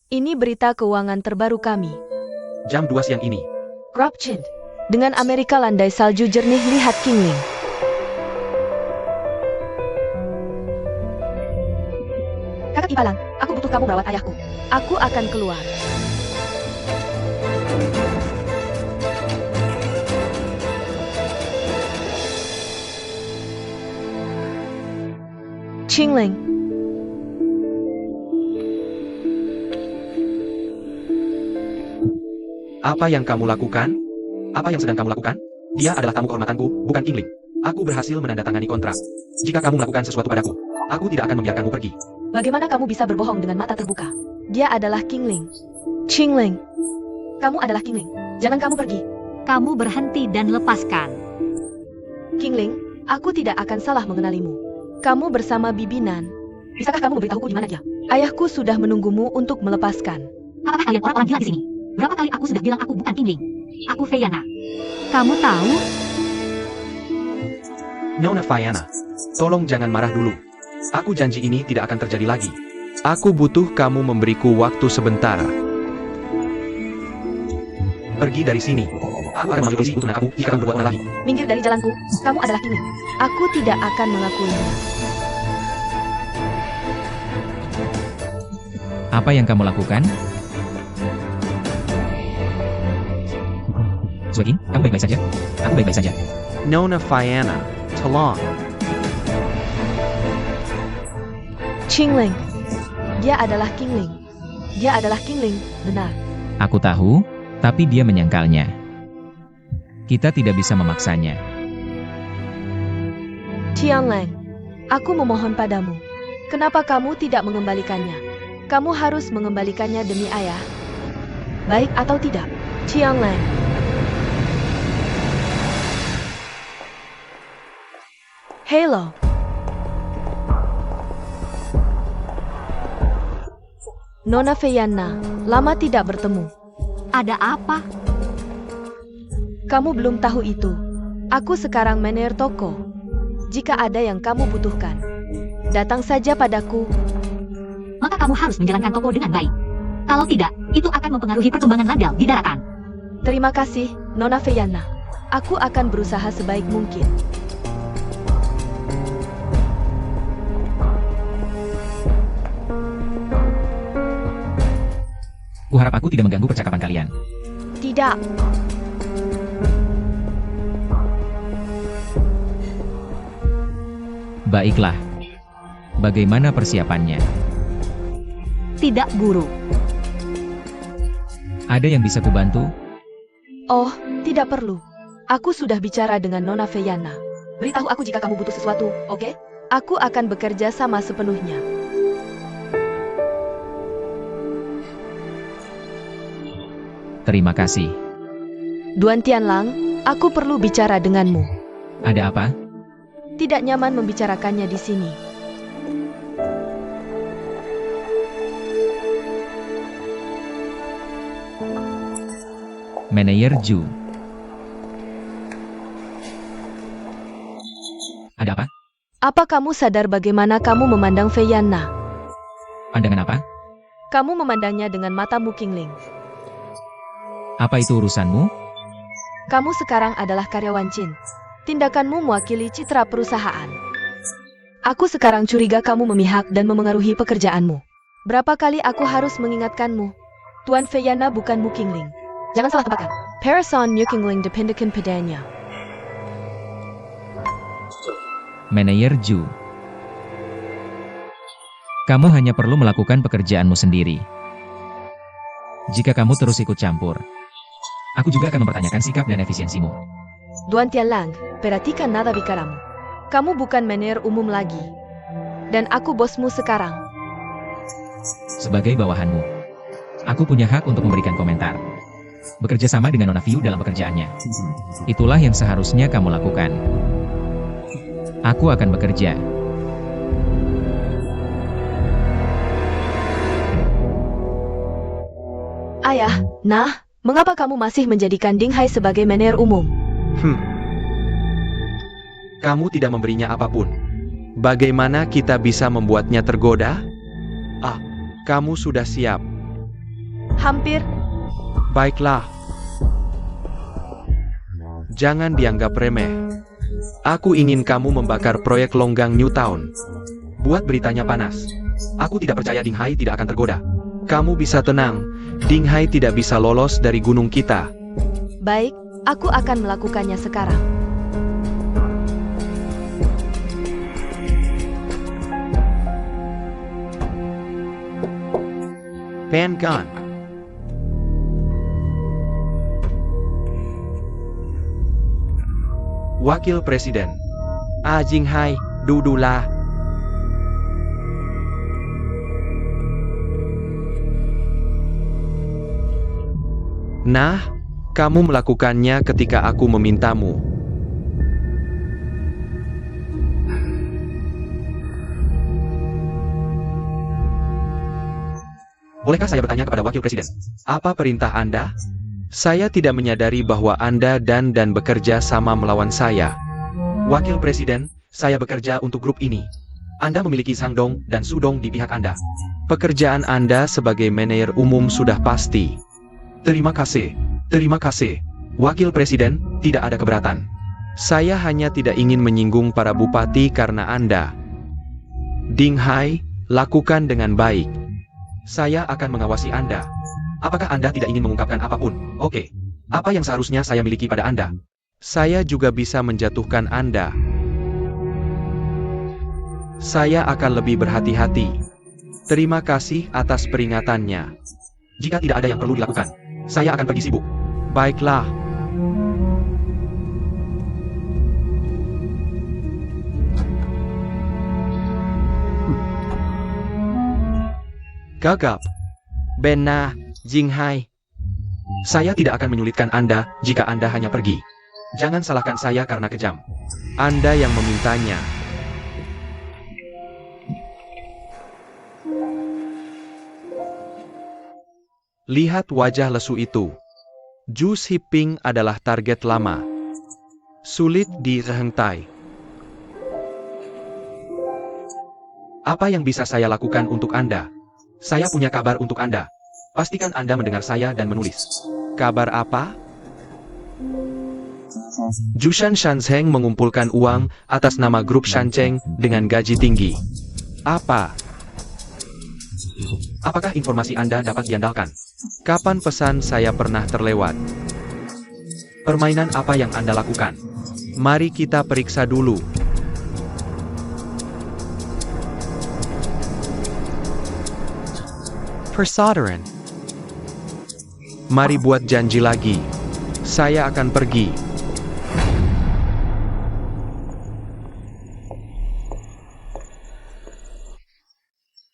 Ini berita keuangan terbaru kami. Jam 2 siang ini. Crop Chin. Dengan Amerika landai salju jernih, lihat Qingling. Kakak Ipalang, aku butuh kamu merawat ayahku. Aku akan keluar. Qingling. Apa yang kamu lakukan? Apa yang sedang kamu lakukan? Dia adalah tamu kehormatanku, bukan Qingling. Aku berhasil menandatangani kontrak. Jika kamu melakukan sesuatu padaku, aku tidak akan membiarkanmu pergi. Bagaimana kamu bisa berbohong dengan mata terbuka? Dia adalah Qingling. Qingling. Kamu adalah Qingling. Jangan kamu pergi. Kamu berhenti dan lepaskan. Qingling, aku tidak akan salah mengenalimu. Kamu bersama Bibi Nan. Bisakah kamu memberitahuku di mana dia? Ayahku sudah menunggumu untuk melepaskan. Apakah kalian orang-orang gila di sini? Berapa kali aku sudah bilang aku bukan Qingling? Aku Fiona. Kamu tahu, Nona Fianna, tolong jangan marah dulu. Aku janji ini tidak akan terjadi lagi. Aku butuh kamu memberiku waktu sebentar. Pergi dari sini. Aku akan mengambil polisi untuk menangkapmu jika kamu berbuat malah lagi. Minggir dari jalanku. Kamu adalah King Ling. Aku tidak akan mengakuinya. Apa yang kamu lakukan? Zueqing, kamu baik-baik saja? Aku baik-baik saja. Nona Fianna, tolong. Qingling. Dia adalah King Ling. Dia adalah King Ling, benar. Aku tahu, tapi dia menyangkalnya. Kita tidak bisa memaksanya. Qianleng, aku memohon padamu. Kenapa kamu tidak mengembalikannya? Kamu harus mengembalikannya demi ayah. Baik atau tidak? Qianleng. Halo. Nona Fianna, lama tidak bertemu. ada apa? Kamu belum tahu itu. Aku sekarang manajer toko. Jika ada yang kamu butuhkan, datang saja padaku. Maka kamu harus menjalankan toko dengan baik. Kalau tidak, itu akan mempengaruhi perkembangan Landau di daratan. Terima kasih, Nona Fianna. Aku akan berusaha sebaik mungkin. Kuharap aku tidak mengganggu percakapan kalian. Tidak. Baiklah. Bagaimana persiapannya? Tidak, Guru. Ada yang bisa kubantu? Oh, tidak perlu. Aku sudah bicara dengan Nona Fianna. Beritahu aku jika kamu butuh sesuatu, oke? Aku akan bekerja sama sepenuhnya. Terima kasih. Duan Tianlang, aku perlu bicara denganmu. Ada apa? Tidak nyaman membicarakannya di sini. Manajer Ju. Ada apa? Apa kamu sadar bagaimana kamu memandang Fianna? Pandangan apa? Kamu memandangnya dengan matamu, King Ling. Apa itu urusanmu? Kamu sekarang adalah karyawan Chin. Tindakanmu mewakili citra perusahaan. Aku sekarang curiga kamu memihak dan memengaruhi pekerjaanmu. Berapa kali aku harus mengingatkanmu? Tuan Fianna bukanmu, King Ling. Jangan salah tebakan. Parason New King Ling dependeken padanya. Manajer Ju. Kamu hanya perlu melakukan pekerjaanmu sendiri. Jika kamu terus ikut campur, aku juga akan mempertanyakan sikap dan efisiensimu. Duan Tianlang, perhatikan nada bicaramu. Kamu bukan manajer umum lagi. Dan aku bosmu sekarang. Sebagai bawahanmu, aku punya hak untuk memberikan komentar. Bekerja sama dengan Nona Fiu dalam pekerjaannya. Itulah yang seharusnya kamu lakukan. Aku akan bekerja. Ayah, nah, mengapa kamu masih menjadikan Ding Hai sebagai manajer umum? Kamu tidak memberinya apapun. Bagaimana kita bisa membuatnya tergoda? Ah, kamu sudah siap. Hampir. Baiklah. Jangan dianggap remeh. Aku ingin kamu membakar proyek Longgang New Town. Buat beritanya panas. Aku tidak percaya Ding Hai tidak akan tergoda. Kamu bisa tenang. Ding Hai tidak bisa lolos dari gunung kita. Baik, aku akan melakukannya sekarang. Pan Gun. Wakil Presiden. Jing Hai, dudulah. Nah, kamu melakukannya ketika aku memintamu. Bolehkah saya bertanya kepada Wakil Presiden? Apa perintah Anda? Saya tidak menyadari bahwa Anda dan bekerja sama melawan saya. Wakil Presiden, saya bekerja untuk grup ini. Anda memiliki Sangdong dan Sudong di pihak Anda. Pekerjaan Anda sebagai manajer umum sudah pasti. Terima kasih. Terima kasih. Wakil Presiden, tidak ada keberatan. Saya hanya tidak ingin menyinggung para bupati karena Anda. Ding Hai, lakukan dengan baik. Saya akan mengawasi Anda. Apakah Anda tidak ingin mengungkapkan apapun? Oke. Apa yang seharusnya saya miliki pada Anda? Saya juga bisa menjatuhkan Anda. Saya akan lebih berhati-hati. Terima kasih atas peringatannya. Jika tidak ada yang perlu dilakukan, saya akan pergi sibuk. Baiklah. Gagap. Benna, Jinghai. Saya tidak akan menyulitkan Anda jika Anda hanya pergi. Jangan salahkan saya karena kejam. Anda yang memintanya. Lihat wajah lesu itu. Ju Shiping adalah target lama. Sulit dihentai. Apa yang bisa saya lakukan untuk Anda? Saya punya kabar untuk Anda. Pastikan Anda mendengar saya dan menulis. Kabar apa? Jushan Shanzheng mengumpulkan uang atas nama grup Shancheng dengan gaji tinggi. Apa? Apakah informasi Anda dapat diandalkan? Kapan pesan saya pernah terlewat? Permainan apa yang Anda lakukan? Mari kita periksa dulu. Persaudaraan. Mari buat janji lagi. Saya akan pergi.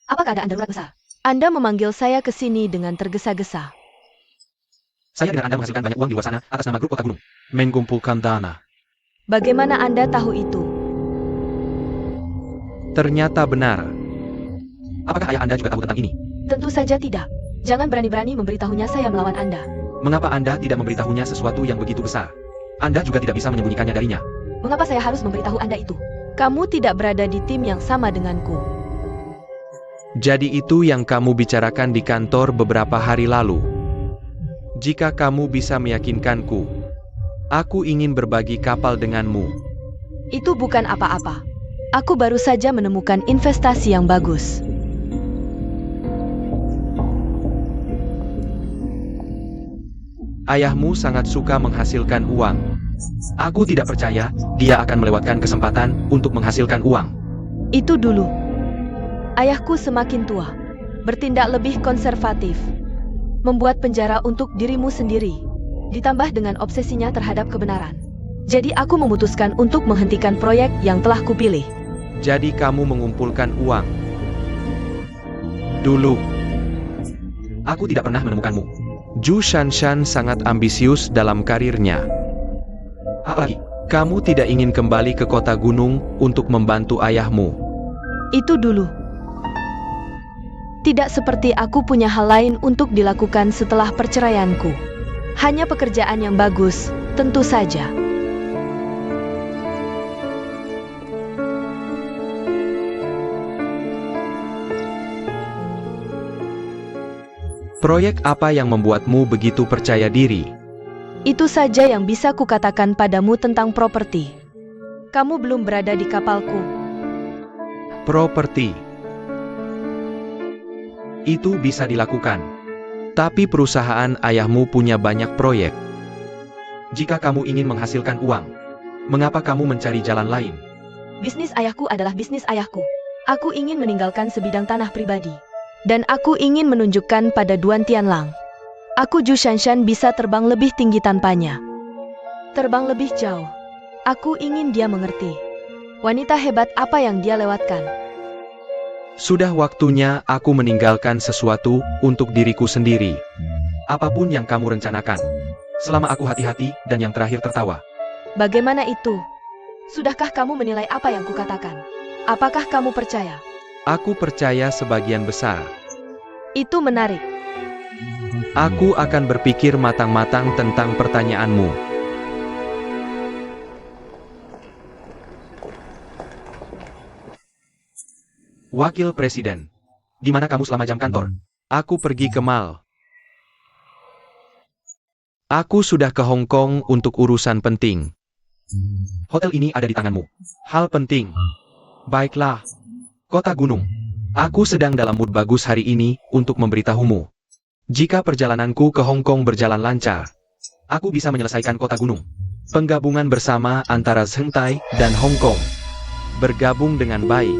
Apa keadaan darurat besar? Anda memanggil saya ke sini dengan tergesa-gesa. Saya dengar Anda menghasilkan banyak uang di luar sana atas nama grup Kota Gunung. Mengumpulkan dana. Bagaimana Anda tahu itu? Ternyata benar. Apakah ayah Anda juga tahu tentang ini? Tentu saja tidak. Jangan berani-berani memberitahunya saya melawan Anda. Mengapa Anda tidak memberitahunya sesuatu yang begitu besar? Anda juga tidak bisa menyembunyikannya darinya. Mengapa saya harus memberitahu Anda itu? Kamu tidak berada di tim yang sama denganku. Jadi itu yang kamu bicarakan di kantor beberapa hari lalu. Jika kamu bisa meyakinkanku, aku ingin berbagi kapal denganmu. Itu bukan apa-apa. Aku baru saja menemukan investasi yang bagus. Ayahmu sangat suka menghasilkan uang. Aku tidak percaya dia akan melewatkan kesempatan untuk menghasilkan uang. Itu dulu. Ayahku semakin tua, bertindak lebih konservatif, membuat penjara untuk dirimu sendiri, ditambah dengan obsesinya terhadap kebenaran. Jadi aku memutuskan untuk menghentikan proyek yang telah kupilih. Jadi kamu mengumpulkan uang. Dulu, aku tidak pernah menemukanmu. Ju Shanshan sangat ambisius dalam karirnya. Apalagi, kamu tidak ingin kembali ke kota gunung untuk membantu ayahmu. Itu dulu. Tidak seperti aku punya hal lain untuk dilakukan setelah perceraianku. Hanya pekerjaan yang bagus, tentu saja. Proyek apa yang membuatmu begitu percaya diri? Itu saja yang bisa kukatakan padamu tentang properti. Kamu belum berada di kapalku. Properti. Itu bisa dilakukan. Tapi perusahaan ayahmu punya banyak proyek. Jika kamu ingin menghasilkan uang, mengapa kamu mencari jalan lain? Bisnis ayahku adalah bisnis ayahku. Aku ingin meninggalkan sebidang tanah pribadi. Dan aku ingin menunjukkan pada Duan Tianlang. Aku Ju Shanshan bisa terbang lebih tinggi tanpanya. Terbang lebih jauh. Aku ingin dia mengerti. Wanita hebat apa yang dia lewatkan. Sudah waktunya aku meninggalkan sesuatu untuk diriku sendiri. Apapun yang kamu rencanakan. Selama aku hati-hati dan yang terakhir tertawa. Bagaimana itu? Sudahkah kamu menilai apa yang kukatakan? Apakah kamu percaya? Aku percaya sebagian besar. Itu menarik. Aku akan berpikir matang-matang tentang pertanyaanmu. Wakil Presiden, di mana kamu selama jam kantor? Aku pergi ke mall. Aku sudah ke Hong Kong untuk urusan penting. Hotel ini ada di tanganmu. Hal penting. Baiklah. Kota Gunung. Aku sedang dalam mood bagus hari ini untuk memberitahumu. Jika perjalananku ke Hong Kong berjalan lancar, aku bisa menyelesaikan Kota Gunung. Penggabungan bersama antara Zhengtai dan Hong Kong bergabung dengan baik.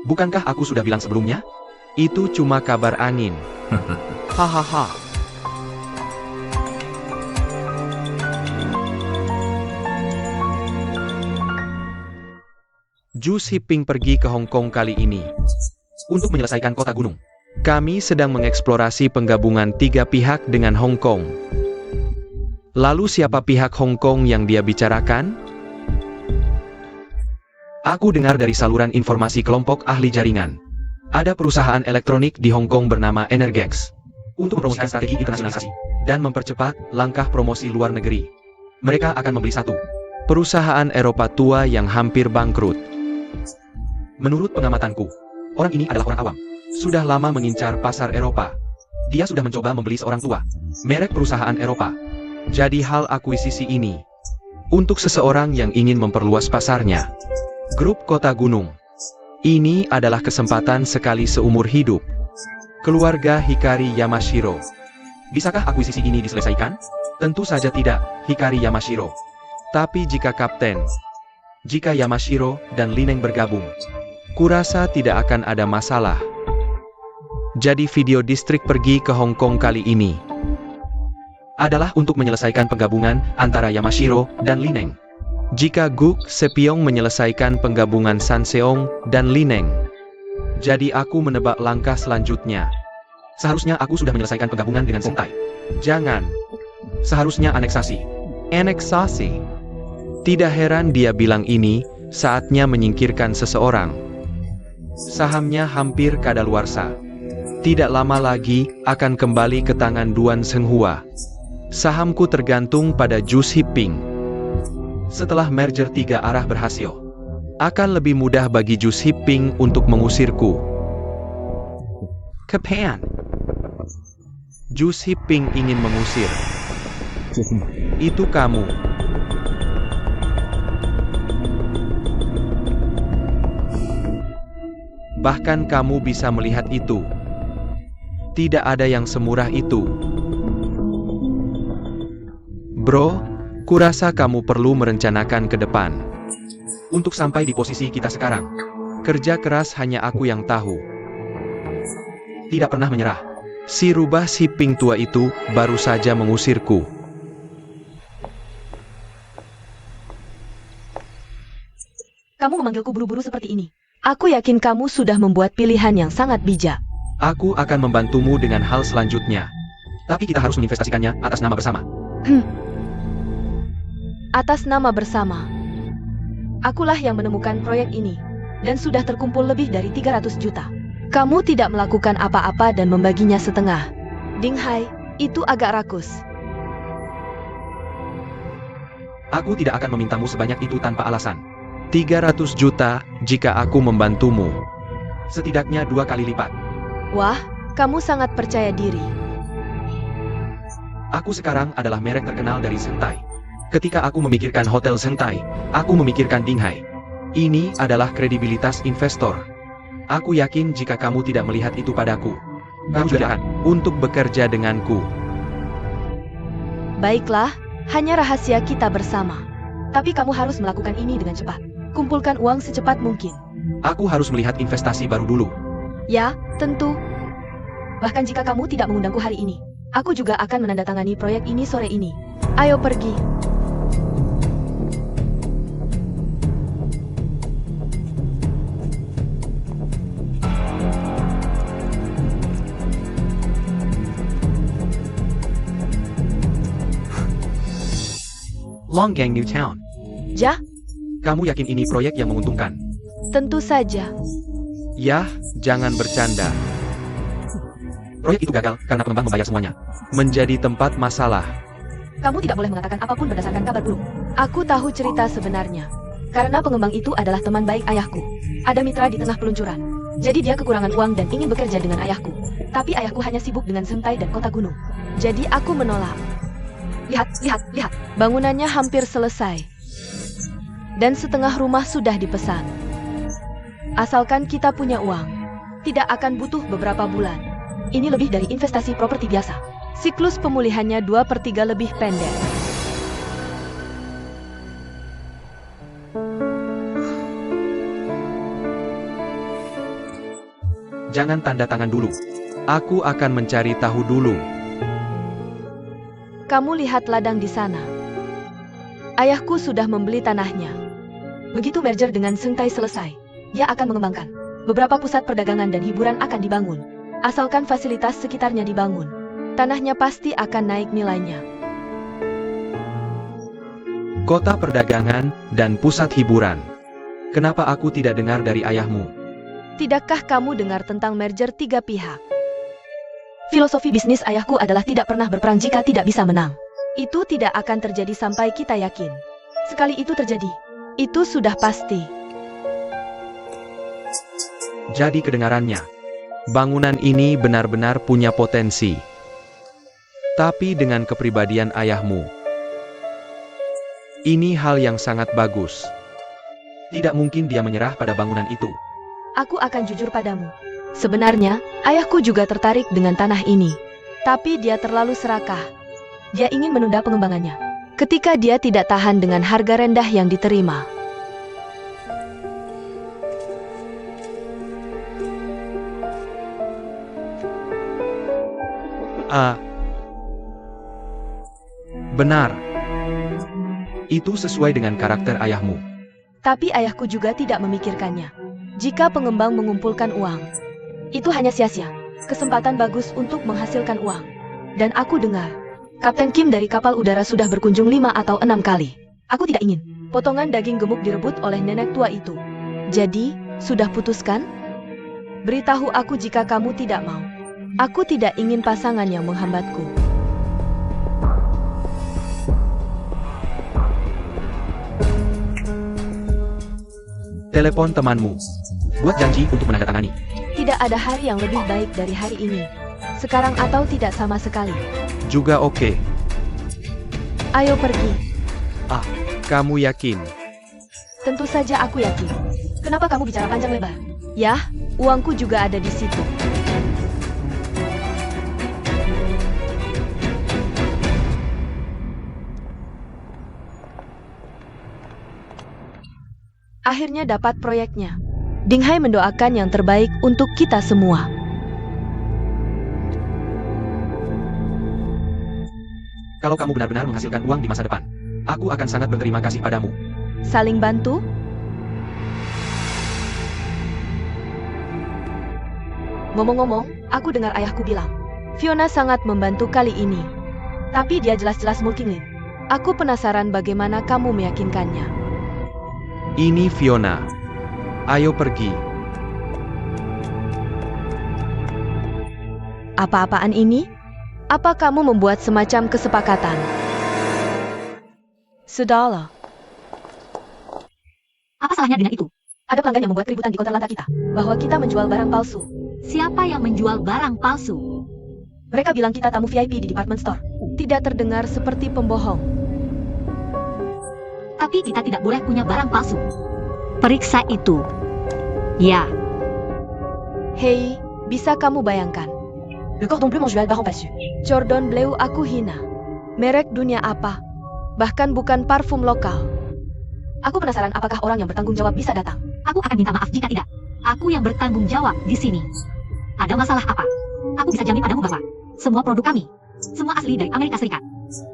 Bukankah aku sudah bilang sebelumnya? Itu cuma kabar angin. Hahaha. Zhu Xiping pergi ke Hong Kong kali ini untuk menyelesaikan Kota Gunung. Kami sedang mengeksplorasi penggabungan 3 pihak dengan Hong Kong. Lalu siapa pihak Hong Kong yang dia bicarakan? Aku dengar dari saluran informasi kelompok ahli jaringan. Ada perusahaan elektronik di Hong Kong bernama Energex untuk mempromosikan strategi internasionalisasi dan mempercepat langkah promosi luar negeri. Mereka akan membeli satu perusahaan Eropa tua yang hampir bangkrut. Menurut pengamatanku, orang ini adalah orang awam. Sudah lama mengincar pasar Eropa. Dia sudah mencoba membeli seorang tua merek perusahaan Eropa. Jadi hal akuisisi ini untuk seseorang yang ingin memperluas pasarnya. Grup Kota Gunung. Ini adalah kesempatan sekali seumur hidup. Keluarga Hikari Yamashiro. Bisakah akuisisi ini diselesaikan? Tentu saja tidak, Hikari Yamashiro. Tapi jika Yamashiro dan Lineng bergabung, kurasa tidak akan ada masalah. Jadi video distrik pergi ke Hong Kong kali ini adalah untuk menyelesaikan penggabungan antara Yamashiro dan Lineng. Jika Guk Sepiong menyelesaikan penggabungan Sanseong dan Lineng, jadi aku menebak langkah selanjutnya. Seharusnya aku sudah menyelesaikan penggabungan dengan Zhengtai. Jangan. Seharusnya aneksasi. Aneksasi. Tidak heran dia bilang ini, saatnya menyingkirkan seseorang. Sahamnya hampir kadaluarsa. Tidak lama lagi, akan kembali ke tangan Duan Zhenghua. Sahamku tergantung pada Zhu Xiping. Setelah merger 3 arah berhasil, akan lebih mudah bagi Zhu Xiping untuk mengusirku. Kepean. Zhu Xiping ingin mengusir. Itu kamu. Bahkan kamu bisa melihat itu. Tidak ada yang semurah itu. Bro, kurasa kamu perlu merencanakan ke depan. Untuk sampai di posisi kita sekarang. Kerja keras hanya aku yang tahu. Tidak pernah menyerah. Si rubah Xiping tua itu baru saja mengusirku. Kamu memanggilku buru-buru seperti ini. Aku yakin kamu sudah membuat pilihan yang sangat bijak. Aku akan membantumu dengan hal selanjutnya. Tapi kita harus menginvestasikannya atas nama bersama. Atas nama bersama. Akulah yang menemukan proyek ini. Dan sudah terkumpul lebih dari 300 juta. Kamu tidak melakukan apa-apa dan membaginya setengah. Ding Hai, itu agak rakus. Aku tidak akan memintamu sebanyak itu tanpa alasan. 300 juta jika aku membantumu. Setidaknya 2 kali lipat. Wah, kamu sangat percaya diri. Aku sekarang adalah merek terkenal dari Zhengtai. Ketika aku memikirkan Hotel Zhengtai, aku memikirkan Ding Hai. Ini adalah kredibilitas investor. Aku yakin jika kamu tidak melihat itu padaku, kamu juga untuk bekerja denganku. Baiklah, hanya rahasia kita bersama. Tapi kamu harus melakukan ini dengan cepat. Kumpulkan uang secepat mungkin. Aku harus melihat investasi baru dulu. Ya, tentu. Bahkan jika kamu tidak mengundangku hari ini, aku juga akan menandatangani proyek ini sore ini. Ayo pergi. Longgang New Town. Ja, Kamu yakin ini proyek yang menguntungkan? tentu saja. Yah, jangan bercanda. Proyek itu gagal karena pengembang membayar semuanya. Menjadi tempat masalah. Kamu tidak boleh mengatakan apapun berdasarkan kabar buruk. Aku tahu cerita sebenarnya. Karena pengembang itu adalah teman baik ayahku. Ada mitra di tengah peluncuran. Jadi dia kekurangan uang dan ingin bekerja dengan ayahku. Tapi ayahku hanya sibuk dengan Sentai dan kota gunung. Jadi aku menolak. Lihat. Bangunannya hampir selesai. Dan setengah rumah sudah dipesan. Asalkan kita punya uang, tidak akan butuh beberapa bulan. Ini lebih dari investasi properti biasa. Siklus pemulihannya 2/3 lebih pendek. Jangan tanda tangan dulu. Aku akan mencari tahu dulu. Kamu lihat ladang di sana. Ayahku sudah membeli tanahnya. Begitu merger dengan Sentai selesai, dia akan mengembangkan. Beberapa pusat perdagangan dan hiburan akan dibangun. Asalkan fasilitas sekitarnya dibangun, tanahnya pasti akan naik nilainya. Kota perdagangan dan pusat hiburan. Kenapa aku tidak dengar dari ayahmu? Tidakkah kamu dengar tentang merger 3 pihak? Filosofi bisnis ayahku adalah tidak pernah berperang jika tidak bisa menang. Itu tidak akan terjadi sampai kita yakin. Sekali itu terjadi, itu sudah pasti. Jadi kedengarannya, bangunan ini benar-benar punya potensi. Tapi dengan kepribadian ayahmu, ini hal yang sangat bagus. Tidak mungkin dia menyerah pada bangunan itu. Aku akan jujur padamu. Sebenarnya, ayahku juga tertarik dengan tanah ini. Tapi dia terlalu serakah. Dia ingin menunda pengembangannya. Ketika dia tidak tahan dengan harga rendah yang diterima. Benar. Itu sesuai dengan karakter ayahmu. Tapi ayahku juga tidak memikirkannya. Jika pengembang mengumpulkan uang, itu hanya sia-sia. Kesempatan bagus untuk menghasilkan uang. Dan aku dengar, Kapten Kim dari kapal udara sudah berkunjung 5 atau 6 kali. Aku tidak ingin potongan daging gemuk direbut oleh nenek tua itu. Jadi, sudah putuskan? Beritahu aku jika kamu tidak mau. Aku tidak ingin pasangan yang menghambatku. Telepon temanmu. Buat janji untuk menandatangani. Tidak ada hari yang lebih baik dari hari ini. Sekarang atau tidak sama sekali. Juga oke. Ayo pergi. Kamu yakin? Tentu saja aku yakin. Kenapa kamu bicara panjang lebar? Yah, uangku juga ada di situ. Akhirnya dapat proyeknya. Ding Hai mendoakan yang terbaik untuk kita semua. Kalau kamu benar-benar menghasilkan uang di masa depan, aku akan sangat berterima kasih padamu. Saling bantu? Ngomong-ngomong, aku dengar ayahku bilang, Fiona sangat membantu kali ini. Tapi dia jelas-jelas mulkingin. Aku penasaran bagaimana kamu meyakinkannya. Ini Fiona. Ayo pergi. Apa-apaan ini? Apa kamu membuat semacam kesepakatan? Sudahlah. Apa salahnya dengan itu? Ada pelanggan yang membuat keributan di konter lantai kita, bahwa kita menjual barang palsu. Siapa yang menjual barang palsu? Mereka bilang kita tamu VIP di department store. Tidak terdengar seperti pembohong. Tapi kita tidak boleh punya barang palsu. Periksa itu. Ya. Hei, bisa kamu bayangkan? Le cordon bleu menjual barang palsu. Cordon bleu aku hina. Merek dunia apa? Bahkan bukan parfum lokal. Aku penasaran apakah orang yang bertanggung jawab bisa datang. Aku akan minta maaf jika tidak. Aku yang bertanggung jawab di sini. Ada masalah apa? Aku bisa jamin padamu bahwa semua produk kami, semua asli dari Amerika Serikat.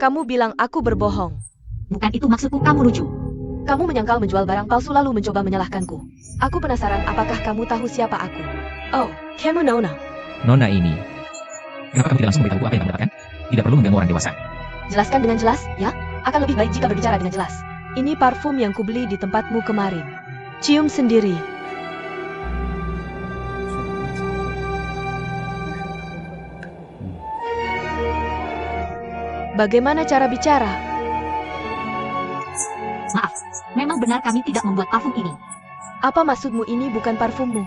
Kamu bilang aku berbohong. Bukan itu maksudku, kamu lucu. Kamu menyangkal menjual barang palsu lalu mencoba menyalahkanku. Aku penasaran apakah kamu tahu siapa aku. Oh, kamu Nona. Nona ini. Kenapa kamu tidak langsung memberitahu apa yang kamu dapatkan? Tidak perlu mengganggu orang dewasa. Jelaskan dengan jelas, ya? Akan lebih baik jika berbicara dengan jelas. Ini parfum yang kubeli di tempatmu kemarin. Cium sendiri. Bagaimana cara bicara? Maaf, memang benar kami tidak membuat parfum ini. Apa maksudmu ini bukan parfummu?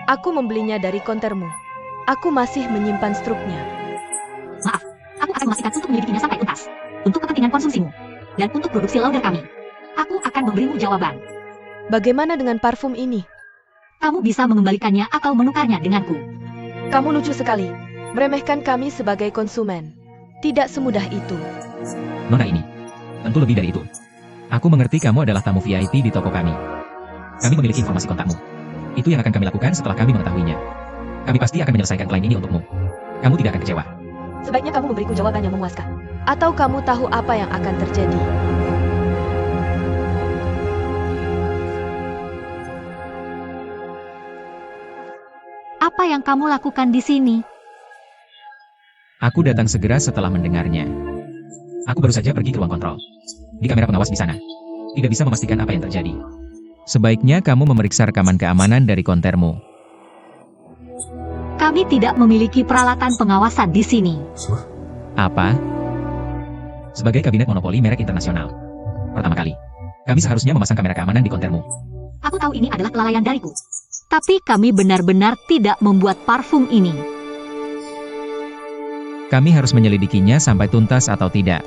Aku membelinya dari kontermu. Aku masih menyimpan struknya. Maaf, aku akan memastikan untuk menyelidikinya sampai tuntas. Untuk kepentingan konsumsimu. Dan untuk produksi lauder kami. Aku akan memberimu jawaban. Bagaimana dengan parfum ini? Kamu bisa mengembalikannya atau menukarnya denganku. Kamu lucu sekali. Meremehkan kami sebagai konsumen. Tidak semudah itu. Nona ini. Tentu lebih dari itu. Aku mengerti kamu adalah tamu VIP di toko kami. Kami memiliki informasi kontakmu. Itu yang akan kami lakukan setelah kami mengetahuinya. Kami pasti akan menyelesaikan klaim ini untukmu. Kamu tidak akan kecewa. Sebaiknya kamu memberiku jawaban yang memuaskan. Atau kamu tahu apa yang akan terjadi? Apa yang kamu lakukan di sini? Aku datang segera setelah mendengarnya. Aku baru saja pergi ke ruang kontrol. Di kamera pengawas di sana. Tidak bisa memastikan apa yang terjadi. Sebaiknya kamu memeriksa rekaman keamanan dari kontermu. Kami tidak memiliki peralatan pengawasan di sini. Apa? Sebagai kabinet monopoli merek internasional. Pertama kali, kami seharusnya memasang kamera keamanan di kontermu. Aku tahu ini adalah kelalaian dariku. Tapi kami benar-benar tidak membuat parfum ini. Kami harus menyelidikinya sampai tuntas atau tidak.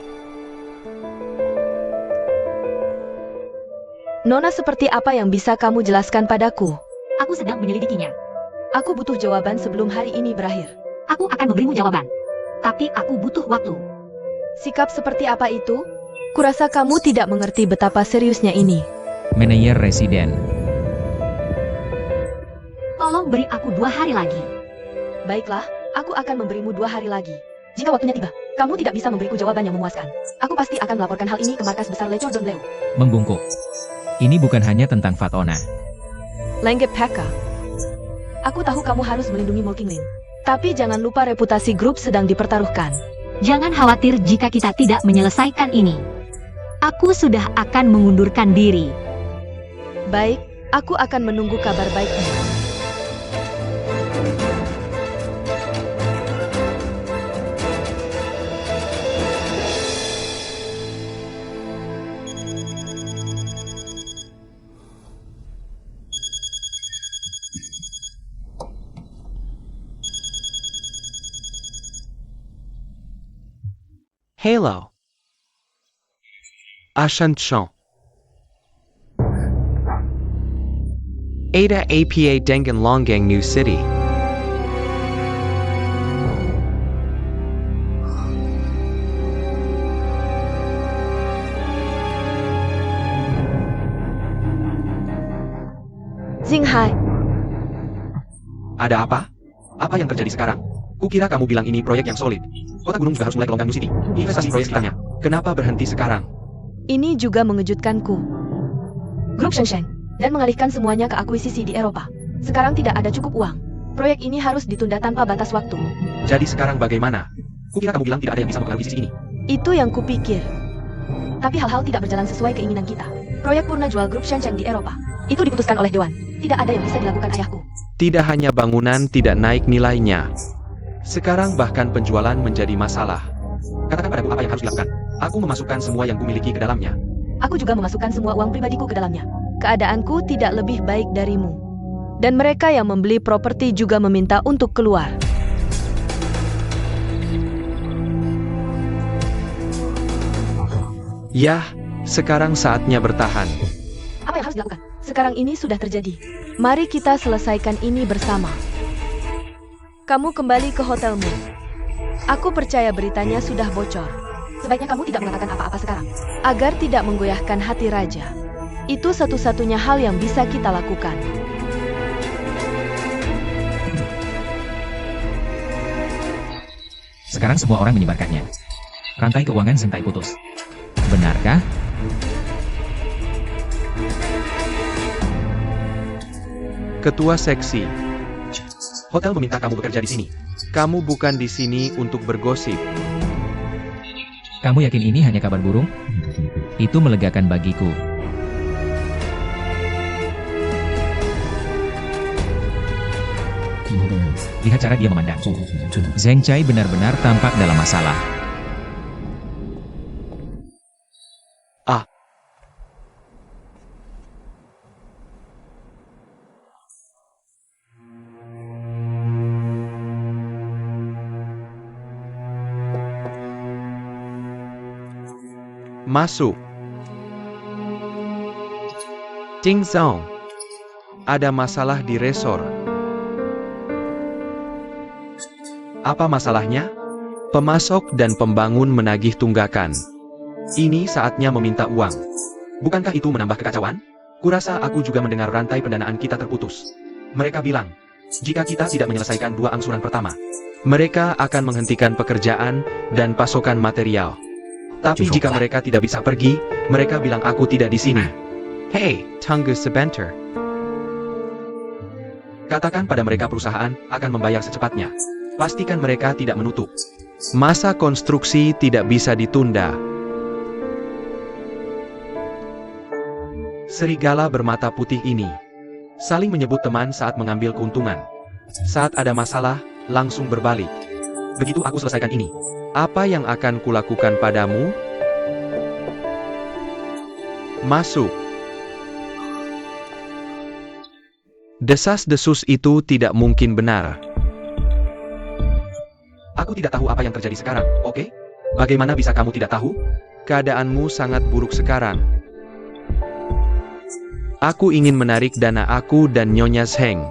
Nona, seperti apa yang bisa kamu jelaskan padaku? Aku sedang menyelidikinya. Aku butuh jawaban sebelum hari ini berakhir. Aku akan memberimu jawaban. Tapi aku butuh waktu. Sikap seperti apa itu? Kurasa kamu tidak mengerti betapa seriusnya ini. Manajer residen. Tolong beri aku 2 hari lagi. Baiklah, aku akan memberimu 2 hari lagi. Jika waktunya tiba, kamu tidak bisa memberiku jawaban yang memuaskan. Aku pasti akan melaporkan hal ini ke markas besar Le Cordon Bleu. Membungkuk. Ini bukan hanya tentang Fatona. Langgep Pekka. Aku tahu kamu harus melindungi Molkinglin. Tapi jangan lupa reputasi grup sedang dipertaruhkan. Jangan khawatir jika kita tidak menyelesaikan ini. Aku sudah akan mengundurkan diri. Baik, aku akan menunggu kabar baikmu. Hello. Ascension. Ada APA Dengan Longgang New City. Xinghai, Ada apa? Apa yang terjadi sekarang? Kukira kamu bilang ini proyek yang solid. Kota gunung juga harus mulai ke Longgang New City. Investasi proyek sekitarnya. Kenapa berhenti sekarang? ini juga mengejutkanku. Grup Shenzhen dan mengalihkan semuanya ke akuisisi di Eropa. Sekarang tidak ada cukup uang. Proyek ini harus ditunda tanpa batas waktu. Jadi sekarang bagaimana? Kukira kamu bilang tidak ada yang bisa mempengaruhi sisi ini. Itu yang kupikir. Tapi hal-hal tidak berjalan sesuai keinginan kita. Proyek purna jual grup Shenzhen di Eropa. Itu diputuskan oleh Dewan. Tidak ada yang bisa dilakukan ayahku. Tidak hanya bangunan tidak naik nilainya. Sekarang bahkan penjualan menjadi masalah. Katakan padaku apa yang harus dilakukan. Aku memasukkan semua yang kumiliki ke dalamnya. Aku juga memasukkan semua uang pribadiku ke dalamnya. Keadaanku tidak lebih baik darimu. Dan mereka yang membeli properti juga meminta untuk keluar. Yah, sekarang saatnya bertahan. Apa yang harus dilakukan? Sekarang ini sudah terjadi. Mari kita selesaikan ini bersama. Kamu kembali ke hotelmu. Aku percaya beritanya sudah bocor. Sebaiknya kamu tidak mengatakan apa-apa sekarang. Agar tidak menggoyahkan hati raja. Itu satu-satunya hal yang bisa kita lakukan. Sekarang semua orang menyebarkannya. Rantai keuangan Sentai putus. Benarkah? Ketua seksi. Hotel meminta kamu bekerja di sini. Kamu bukan di sini untuk bergosip. Kamu yakin ini hanya kabar burung? Itu melegakan bagiku. Lihat cara dia memandang. Zheng Chai benar-benar tampak dalam masalah. Masuk. Ting Zhong. Ada masalah di resor. Apa masalahnya? Pemasok dan pembangun menagih tunggakan. Ini saatnya meminta uang. Bukankah itu menambah kekacauan? Kurasa aku juga mendengar rantai pendanaan kita terputus. Mereka bilang, jika kita tidak menyelesaikan 2 angsuran pertama, mereka akan menghentikan pekerjaan dan pasokan material. Tapi jika mereka tidak bisa pergi, mereka bilang aku tidak di sini. Hey, tunggu sebentar. Katakan pada mereka perusahaan akan membayar secepatnya. Pastikan mereka tidak menutup. Masa konstruksi tidak bisa ditunda. Serigala bermata putih ini saling menyebut teman saat mengambil keuntungan. Saat ada masalah, langsung berbalik. Begitu aku selesaikan ini, apa yang akan kulakukan padamu? Masuk. Desas-desus itu tidak mungkin benar. Aku tidak tahu apa yang terjadi sekarang, oke? Bagaimana bisa kamu tidak tahu? Keadaanmu sangat buruk sekarang. Aku ingin menarik dana aku dan Nyonya Zheng.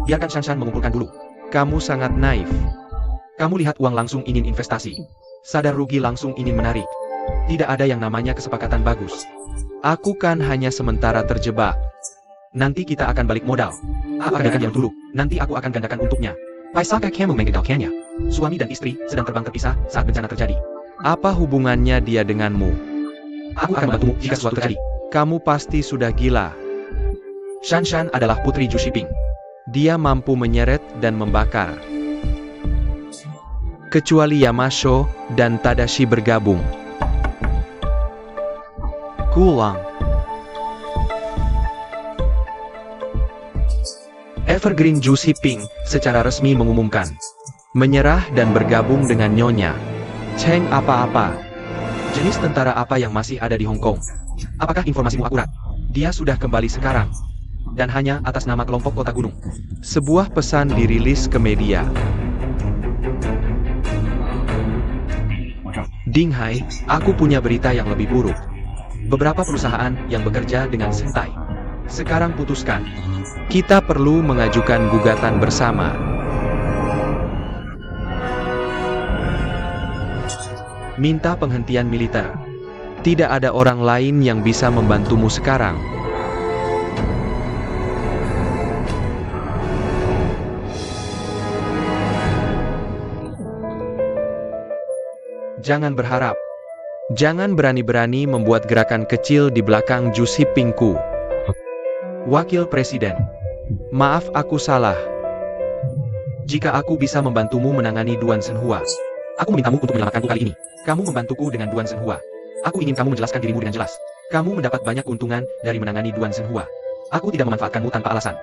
Biarkan Shanshan mengumpulkan dulu. Kamu sangat naif. Kamu lihat uang langsung ingin investasi. Sadar rugi langsung ingin menarik. Tidak ada yang namanya kesepakatan bagus. Aku kan hanya sementara terjebak. Nanti kita akan balik modal. Apa gandakan yang dulu, nanti aku akan gandakan untuknya. Paisaka kamu menggagalkannya. Suami dan istri sedang terbang terpisah saat bencana terjadi. Apa hubungannya dia denganmu? Aku akan membantumu jika sesuatu terjadi. Kamu pasti sudah gila. Shanshan adalah putri Zhu Shiping. Dia mampu menyeret dan membakar. Kecuali Yamasho dan Tadashi bergabung. Kulang. Evergreen Zhu Shiping secara resmi mengumumkan menyerah dan bergabung dengan Nyonya Zheng. Apa-apa? Jenis tentara apa yang masih ada di Hong Kong? Apakah informasimu akurat? Dia sudah kembali sekarang. Dan hanya atas nama kelompok kota gunung. Sebuah pesan dirilis ke media. Ding Hai, aku punya berita yang lebih buruk. Beberapa perusahaan yang bekerja dengan Sentai sekarang putuskan. Kita perlu mengajukan gugatan bersama. Minta penghentian militer. Tidak ada orang lain yang bisa membantumu sekarang. Jangan berharap. Jangan berani-berani membuat gerakan kecil di belakang Zhu Shipingku. Wakil Presiden. Maaf aku salah. Jika aku bisa membantumu menangani Duan Shenhua, aku memintamu untuk menyelamatkanku kali ini. Kamu membantuku dengan Duan Shenhua. Aku ingin kamu menjelaskan dirimu dengan jelas. Kamu mendapat banyak keuntungan dari menangani Duan Shenhua. Aku tidak memanfaatkanmu tanpa alasan.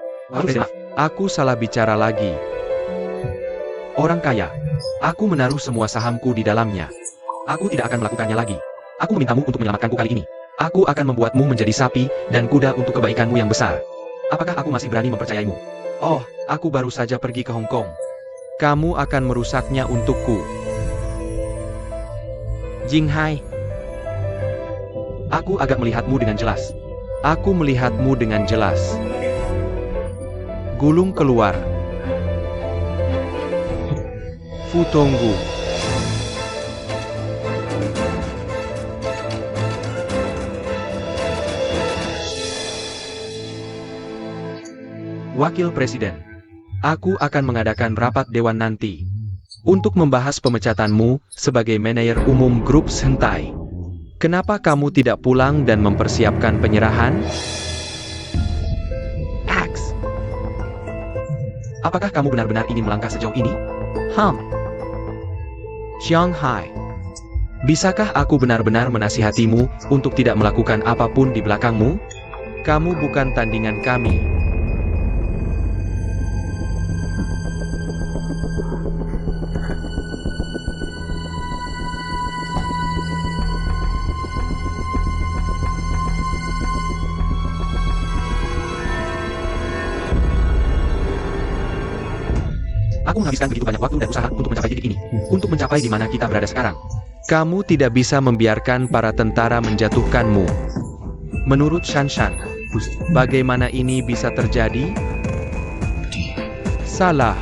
Aku salah bicara lagi. Orang kaya. Aku menaruh semua sahamku di dalamnya. Aku tidak akan melakukannya lagi. Aku memintamu untuk menyelamatkanku kali ini. Aku akan membuatmu menjadi sapi dan kuda untuk kebaikanmu yang besar. Apakah aku masih berani mempercayaimu? Oh, aku baru saja pergi ke Hong Kong. Kamu akan merusaknya untukku. Jing Hai. Aku agak melihatmu dengan jelas. Aku melihatmu dengan jelas. Gulung keluar. Fu Tonggu. Wakil Presiden, aku akan mengadakan rapat dewan nanti untuk membahas pemecatanmu sebagai manajer umum grup Sentai. Kenapa kamu tidak pulang dan mempersiapkan penyerahan? X. Apakah kamu benar-benar ingin melangkah sejauh ini? Shanghai. Bisakah aku benar-benar menasihatimu untuk tidak melakukan apapun di belakangmu? Kamu bukan tandingan kami. Aku menghabiskan begitu banyak waktu dan usaha untuk mencapai titik ini. Untuk mencapai di mana kita berada sekarang. Kamu tidak bisa membiarkan para tentara menjatuhkanmu. Menurut Shanshan, bagaimana ini bisa terjadi? Salah.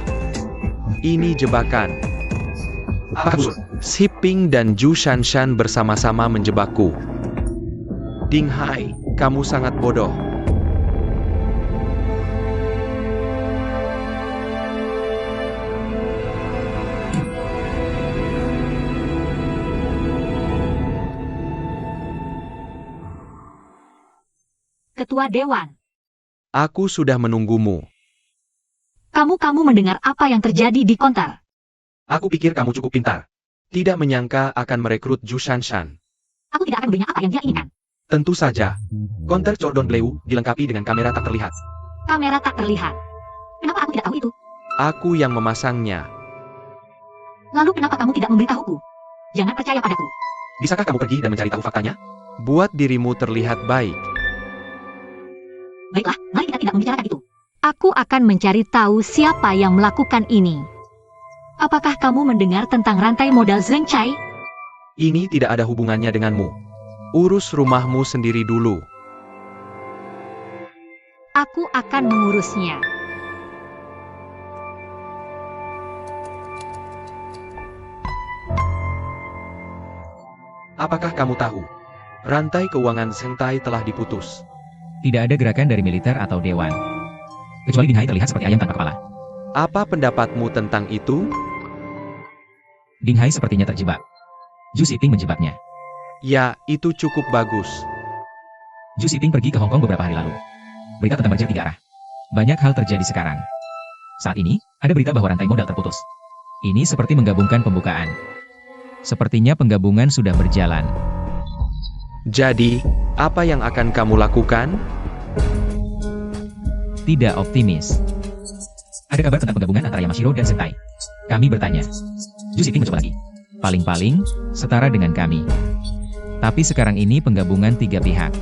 Ini jebakan. Aku, Siping dan Ju Shanshan bersama-sama menjebakku. Ding Hai, kamu sangat bodoh. Ketua Dewan, Aku sudah menunggumu. kamu mendengar apa yang terjadi di konter? Aku pikir kamu cukup pintar. Tidak menyangka akan merekrut Ju Shanshan. Aku tidak akan memberinya apa yang dia inginkan. Tentu saja. Konter Cordon Bleu dilengkapi dengan kamera tak terlihat. Kamera tak terlihat. Kenapa aku tidak tahu itu? Aku yang memasangnya. Lalu kenapa kamu tidak memberitahuku? Jangan percaya padaku. Bisakah kamu pergi dan mencari tahu faktanya? Buat dirimu terlihat baik. Baiklah, mari kita tidak membicarakan itu. Aku akan mencari tahu siapa yang melakukan ini. Apakah kamu mendengar tentang rantai modal Zheng Chai? Ini tidak ada hubungannya denganmu. Urus rumahmu sendiri dulu. Aku akan mengurusnya. Apakah kamu tahu? Rantai keuangan Zheng Tai telah diputus. Tidak ada gerakan dari militer atau dewan. Kecuali Ding Hai terlihat seperti ayam tanpa kepala. Apa pendapatmu tentang itu? Ding Hai sepertinya terjebak. Ju Siping menjebaknya. Ya, itu cukup bagus. Ju Siping pergi ke Hong Kong beberapa hari lalu. Berita tentang merger 3 arah. Banyak hal terjadi sekarang. Saat ini, ada berita bahwa rantai modal terputus. Ini seperti menggabungkan pembukaan. Sepertinya penggabungan sudah berjalan. Jadi, apa yang akan kamu lakukan? Tidak optimis. Ada kabar tentang penggabungan antara Yamashiro dan Zheng Tai. Kami bertanya. Ju Siping mencoba lagi. Paling-paling, setara dengan kami. Tapi sekarang ini penggabungan 3 pihak.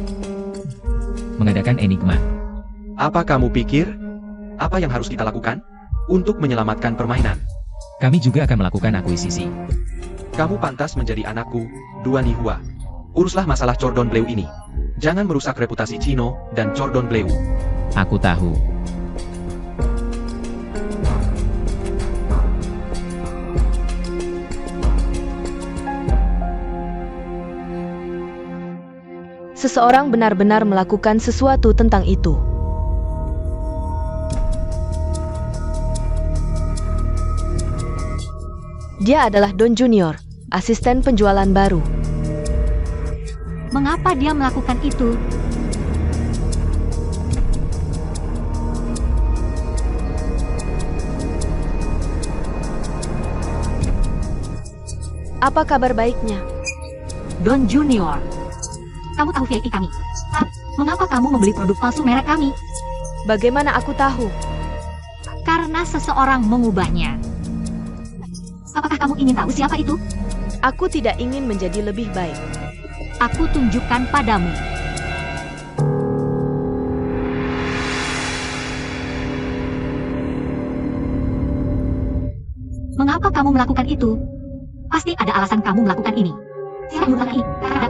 Mengadakan enigma. Apa kamu pikir? Apa yang harus kita lakukan? Untuk menyelamatkan permainan. Kami juga akan melakukan akuisisi. Kamu pantas menjadi anakku, Duan Yihua. Uruslah masalah Cordon Bleu ini. Jangan merusak reputasi Chino dan Cordon Bleu. Aku tahu. Seseorang benar-benar melakukan sesuatu tentang itu. Dia adalah Don Junior, asisten penjualan baru. Mengapa dia melakukan itu? Apa kabar baiknya? Don Junior, kamu tahu VIP kami. Mengapa kamu membeli produk palsu merek kami? Bagaimana aku tahu? Karena seseorang mengubahnya. Apakah kamu ingin tahu siapa itu? Aku tidak ingin menjadi lebih baik. Aku tunjukkan padamu. Mengapa kamu melakukan itu? Pasti ada alasan kamu melakukan ini. Siapa yang melakukan ini? Karena